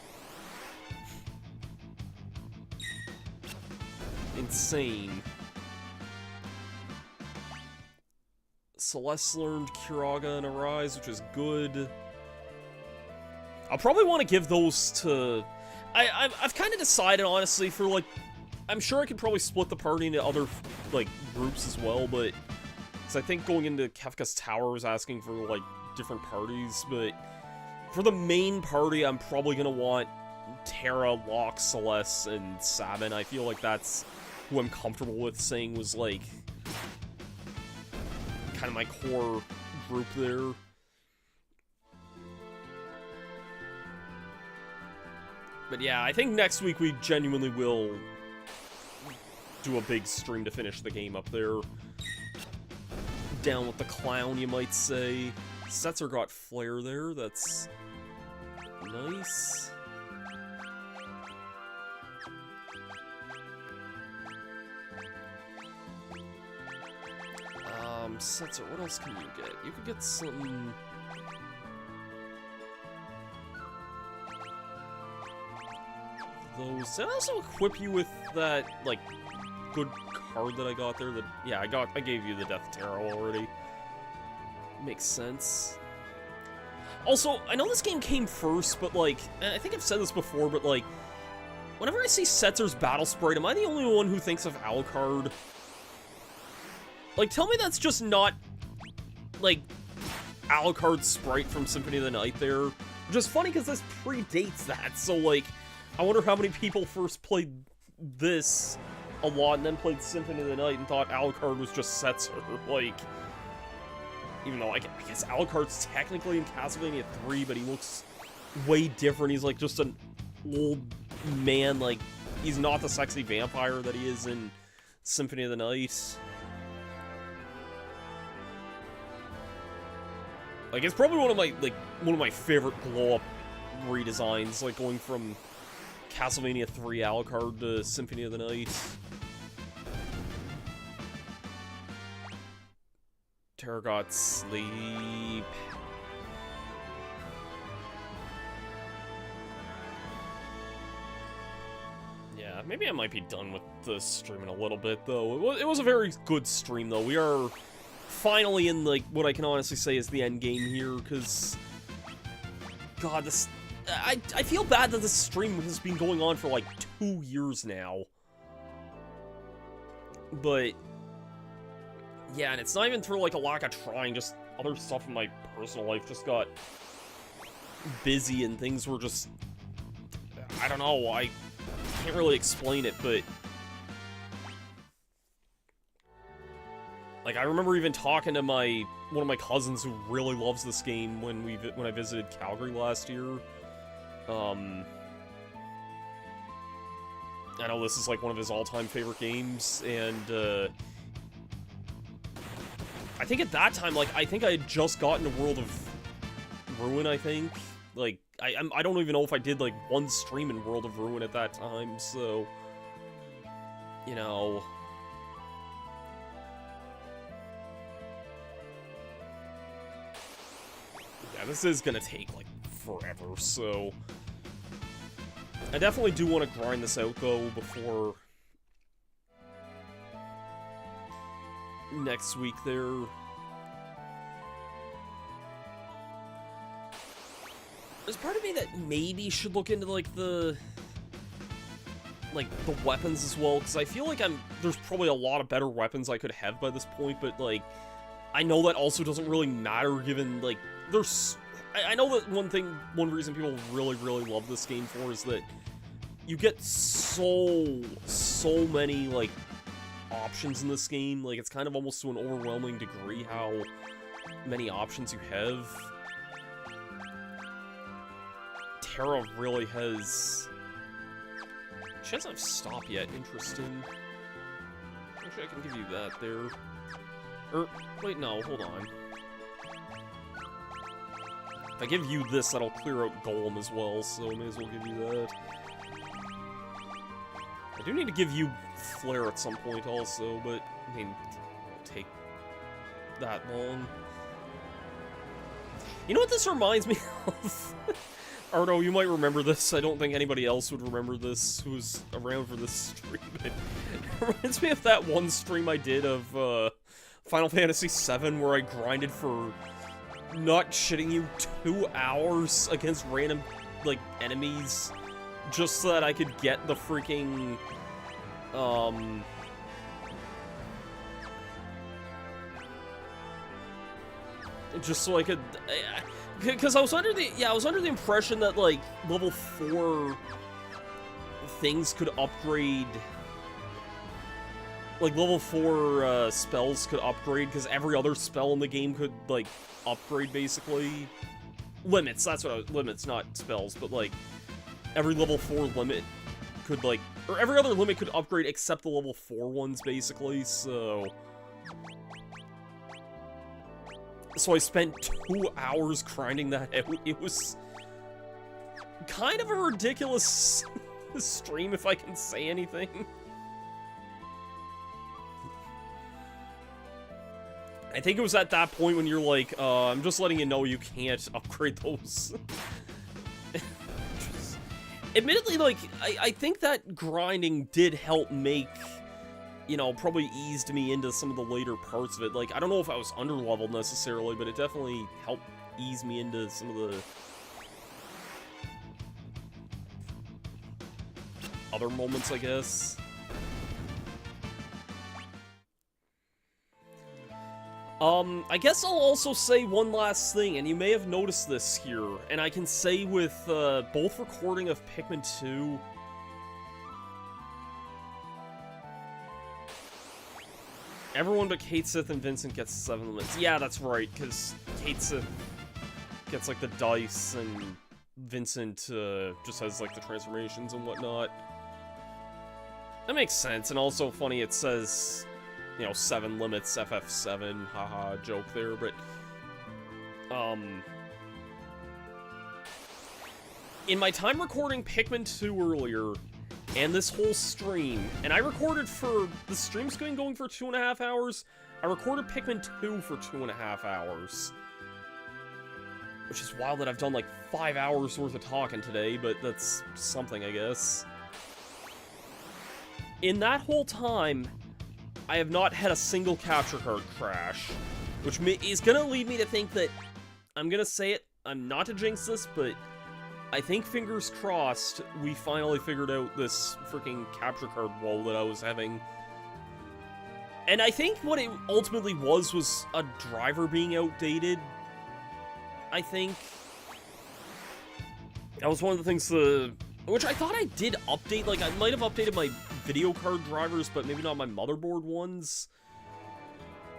Insane. Celeste learned Curaga and Arise, which is good. I'll probably want to give those to... I've kind of decided, honestly, for, like... I'm sure I could probably split the party into other, like, groups as well, but... Because I think going into Kefka's Tower was asking for, like, different parties, but... For the main party, I'm probably going to want Terra, Locke, Celeste, and Sabin. I feel like that's who I'm comfortable with saying was, like, kind of my core group there. But yeah, I think next week we genuinely will do a big stream to finish the game up there. Down with the clown, you might say. Setzer got Flare there, that's nice. Setzer, what else can you get? You could get some... Those... Did I also equip you with that, like, good card that I got there? That, yeah, I gave you the Death Tarot already. Makes sense. Also, I know this game came first, but, like, I think I've said this before, but, like, whenever I see Setzer's Battle Sprite, am I the only one who thinks of Alucard? Like, tell me that's just not, like, Alucard sprite from Symphony of the Night there. Which is funny because this predates that, so, like, I wonder how many people first played this a lot and then played Symphony of the Night and thought Alucard was just Setzer. Like, even though I guess Alucard's technically in Castlevania 3, but he looks way different. He's, like, just an old man, like, he's not the sexy vampire that he is in Symphony of the Night. Like, it's probably one of my favorite blow-up redesigns, like, going from Castlevania 3 Alucard to Symphony of the Night. Terragot sleep. Yeah, maybe I might be done with the stream in a little bit, though. It was a very good stream, though. We are finally in, like, what I can honestly say is the end game here, because... God, this... I feel bad that this stream has been going on for, like, 2 years now. But... yeah, and it's not even through, like, a lack of trying, just other stuff in my personal life just got busy and things were just... I don't know, I can't really explain it, but... like, I remember even talking to one of my cousins who really loves this game when I visited Calgary last year. I know this is, like, one of his all-time favorite games, and, I think at that time, like, I think I had just gotten to World of Ruin, I think. Like, I don't even know if I did, like, one stream in World of Ruin at that time, so... you know... yeah, this is gonna take, like, forever, so... I definitely do want to grind this out, though, before... next week there. There's part of me that maybe should look into, like, the weapons as well, because I feel like there's probably a lot of better weapons I could have by this point, but, like, I know that also doesn't really matter given, like, I know that one reason people really, really love this game for is that you get so many, like, options in this game. Like, it's kind of almost to an overwhelming degree how many options you have. Terra really has... she doesn't have stop yet. Interesting. Actually, I can give you that there. Wait, no, hold on. If I give you this, that'll clear out Golem as well, so I may as well give you that. I do need to give you Flare at some point also, but, I mean, it won't take that long. You know what this reminds me of? Ardo, you might remember this. I don't think anybody else would remember this who's around for this stream. It reminds me of that one stream I did of Final Fantasy VII where I grinded for, not shitting you, 2 hours against random, like, enemies just so that I could get the freaking, just so I could, because I was under the impression that, like, level 4 things could upgrade, like, level 4 spells could upgrade, because every other spell in the game could, like, upgrade, basically. Limits, that's what limits, not spells, but, like, every level 4 limit could, like, or every other limit could upgrade except the level 4 ones, basically, so... so I spent 2 hours grinding that out. It was kind of a ridiculous stream, if I can say anything. I think it was at that point when you're like, I'm just letting you know you can't upgrade those. Admittedly, like, I think that grinding did help make, you know, probably eased me into some of the later parts of it. Like, I don't know if I was under-leveled necessarily, but it definitely helped ease me into some of the other moments, I guess. I guess I'll also say one last thing, and you may have noticed this here, and I can say with, both recording of Pikmin 2... Everyone but Kate Sith and Vincent gets 7 limits. Yeah, that's right, because Kate Sith gets, like, the dice, and Vincent, just has, like, the transformations and whatnot. That makes sense, and also funny, it says, you know, 7 limits, FF7, haha, joke there, but, in my time recording Pikmin 2 earlier, and this whole stream, and I recorded for, the stream's going for 2.5 hours, I recorded Pikmin 2 for 2.5 hours. Which is wild that I've done like 5 hours worth of talking today, but that's something, I guess. In that whole time, I have not had a single capture card crash, which is gonna lead me to think that, I'm gonna say it, I'm not to jinx this, but I think, fingers crossed, we finally figured out this freaking capture card woe that I was having. And I think what it ultimately was a driver being outdated. I think that was one of the things, which I thought I did update, like, I might have updated my video card drivers, but maybe not my motherboard ones.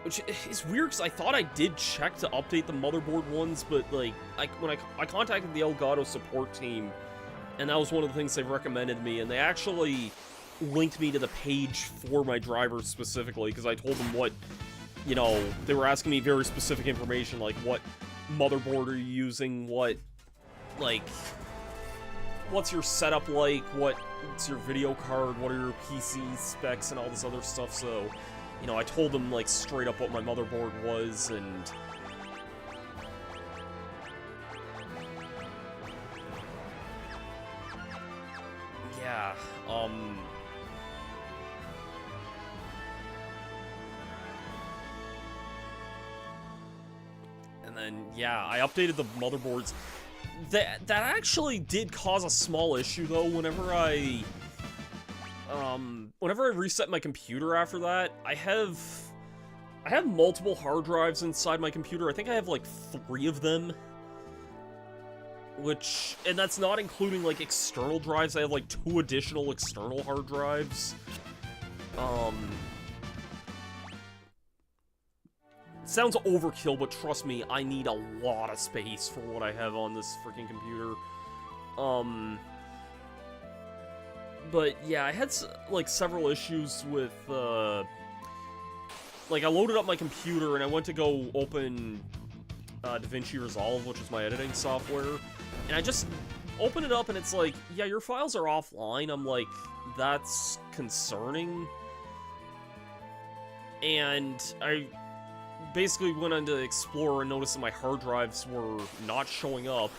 Which is weird, because I thought I did check to update the motherboard ones, but, like, when I contacted the Elgato support team, and that was one of the things they recommended me, and they actually linked me to the page for my drivers specifically, because I told them what, you know, they were asking me very specific information, like, what motherboard are you using, what, like, what's your setup like, what's your video card, what are your PC specs, and all this other stuff, so... You know, I told them, like, straight up what my motherboard was, and... Yeah, And then, yeah, I updated the motherboards. That actually did cause a small issue, though, whenever I reset my computer after that. I have multiple hard drives inside my computer. I think I have, like, 3 of them. And that's not including, like, external drives. I have, like, 2 additional external hard drives. It sounds overkill, but trust me, I need a lot of space for what I have on this freaking computer. But yeah, I had, like, several issues with, like, I loaded up my computer and I went to go open DaVinci Resolve, which is my editing software, and I just opened it up and it's like, yeah, your files are offline. I'm like, that's concerning. And I basically went into Explorer and noticed that my hard drives were not showing up.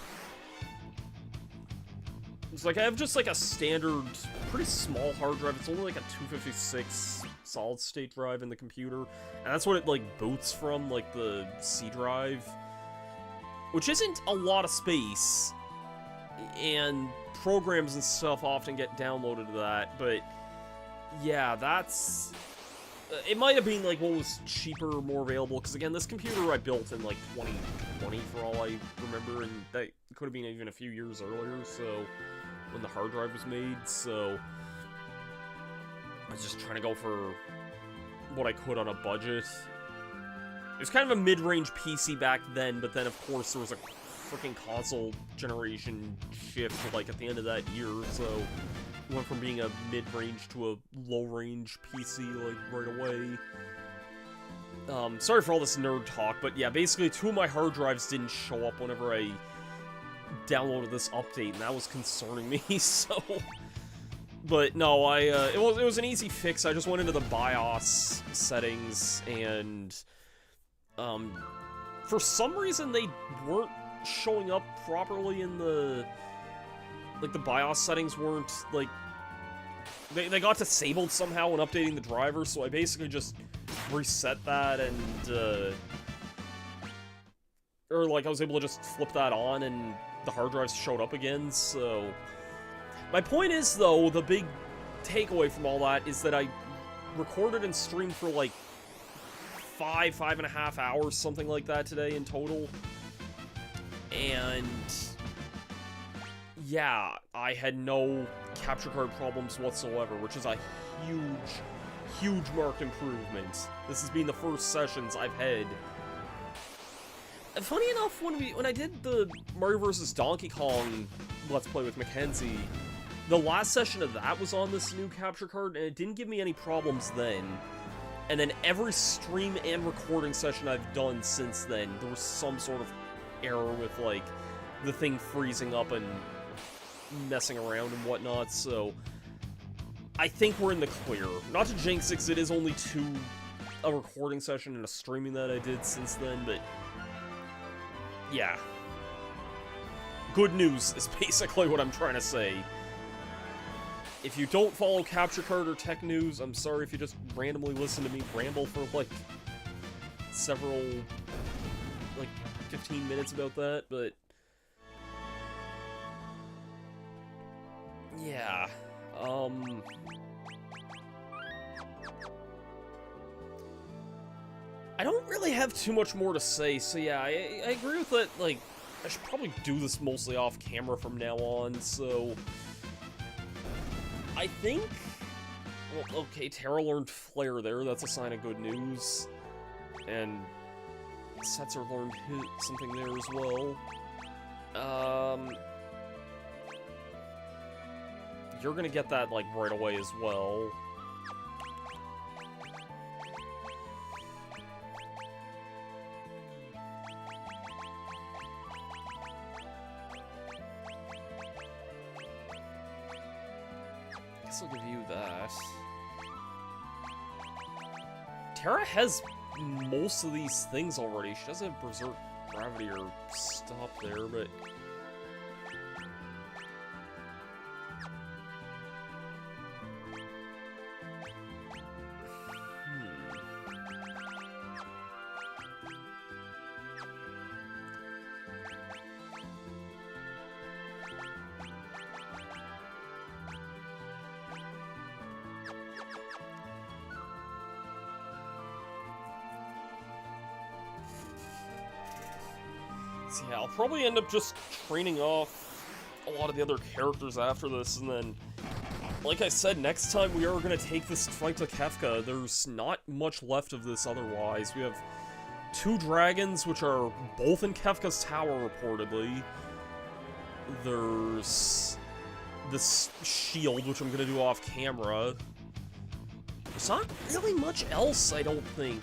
It's like, I have just, like, a standard, pretty small hard drive. It's only, like, a 256 solid-state drive in the computer. And that's what it, like, boots from, like, the C drive. Which isn't a lot of space. And programs and stuff often get downloaded to that. But, yeah, that's... It might have been, like, what was cheaper, more available. Because, again, this computer I built in, like, 2020, for all I remember. And that could have been even a few years earlier, so... when the hard drive was made, so I was just trying to go for what I could on a budget. It was kind of a mid-range PC back then, but then of course there was a freaking console generation shift like at the end of that year, so it went from being a mid-range to a low-range PC like right away. Sorry for all this nerd talk, but yeah, basically 2 of my hard drives didn't show up whenever I downloaded this update, and that was concerning me, so... But no, it was an easy fix. I just went into the BIOS settings, and, for some reason they weren't showing up properly in the... Like, the BIOS settings weren't, like... They got disabled somehow when updating the driver, so I basically just reset that, and, or, like, I was able to just flip that on, and the hard drives showed up again, so... My point is, though, the big takeaway from all that is that I recorded and streamed for, like, five and a half hours, something like that today in total. And yeah, I had no capture card problems whatsoever, which is a huge marked improvement. This has been the first sessions I've had. Funny enough, when I did the Mario vs. Donkey Kong Let's Play with Mackenzie, the last session of that was on this new capture card, and it didn't give me any problems then. And then every stream and recording session I've done since then, there was some sort of error with, like, the thing freezing up and messing around and whatnot, so I think we're in the clear. Not to jinx it, 'cause it is only a recording session and a streaming that I did since then, but yeah. Good news is basically what I'm trying to say. If you don't follow Capture Card or Tech News, I'm sorry if you just randomly listen to me ramble for, like, several, like, 15 minutes about that, but yeah, I don't really have too much more to say, so yeah, I agree with that, like, I should probably do this mostly off camera from now on, so I think, well, okay, Terra learned Flare there, that's a sign of good news, and Setzer learned something there as well. You're gonna get that, like, right away as well. I guess I'll give you that. Terra has most of these things already. She doesn't have Berserk Gravity or Stop there, but so yeah, I'll probably end up just training off a lot of the other characters after this, and then, like I said, next time we are going to take this fight to Kefka. There's not much left of this otherwise. We have 2 dragons, which are both in Kefka's tower, reportedly. There's this shield, which I'm going to do off camera. There's not really much else, I don't think.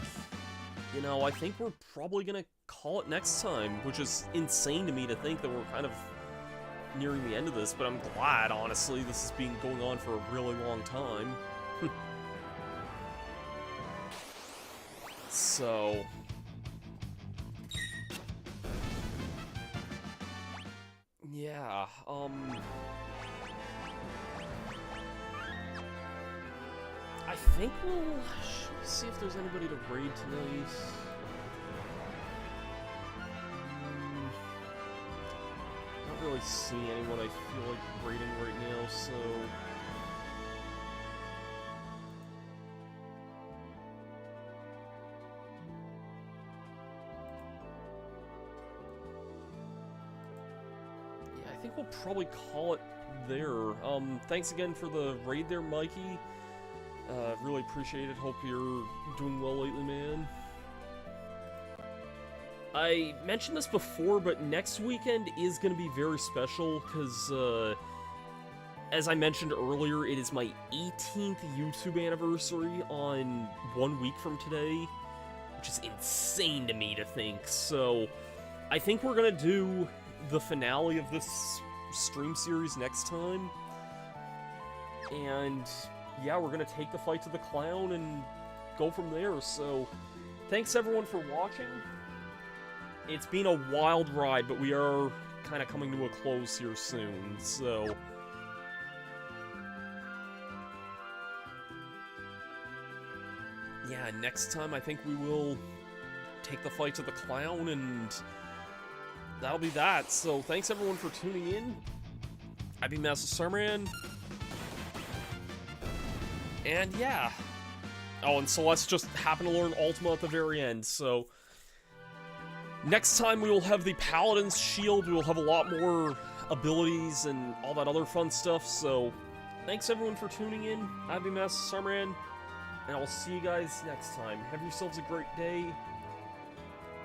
You know, I think we're probably going to call it next time, which is insane to me to think that we're kind of nearing the end of this, but I'm glad, honestly. This has been going on for a really long time. So yeah, I think we'll see if there's anybody to raid tonight. Not really seeing anyone I feel like raiding right now, so yeah, I think we'll probably call it there. Thanks again for the raid there, Mikey. Really appreciate it. Hope you're doing well lately, man. I mentioned this before, but next weekend is going to be very special, because, as I mentioned earlier, it is my 18th YouTube anniversary on 1 week from today, which is insane to me to think. So, I think we're going to do the finale of this stream series next time, and yeah, we're gonna take the fight to the clown and go from there. So, thanks everyone for watching. It's been a wild ride, but we are kind of coming to a close here soon, so yeah, next time I think we will take the fight to the clown, and that'll be that. So, thanks everyone for tuning in. I've been Master Starman. And yeah, Oh, and Celeste just happened to learn Ultima at the very end, so... Next time we will have the Paladin's Shield, we will have a lot more abilities and all that other fun stuff, so... Thanks everyone for tuning in. I've been Master Sarmaran, and I'll see you guys next time. Have yourselves a great day,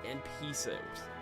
and peace out.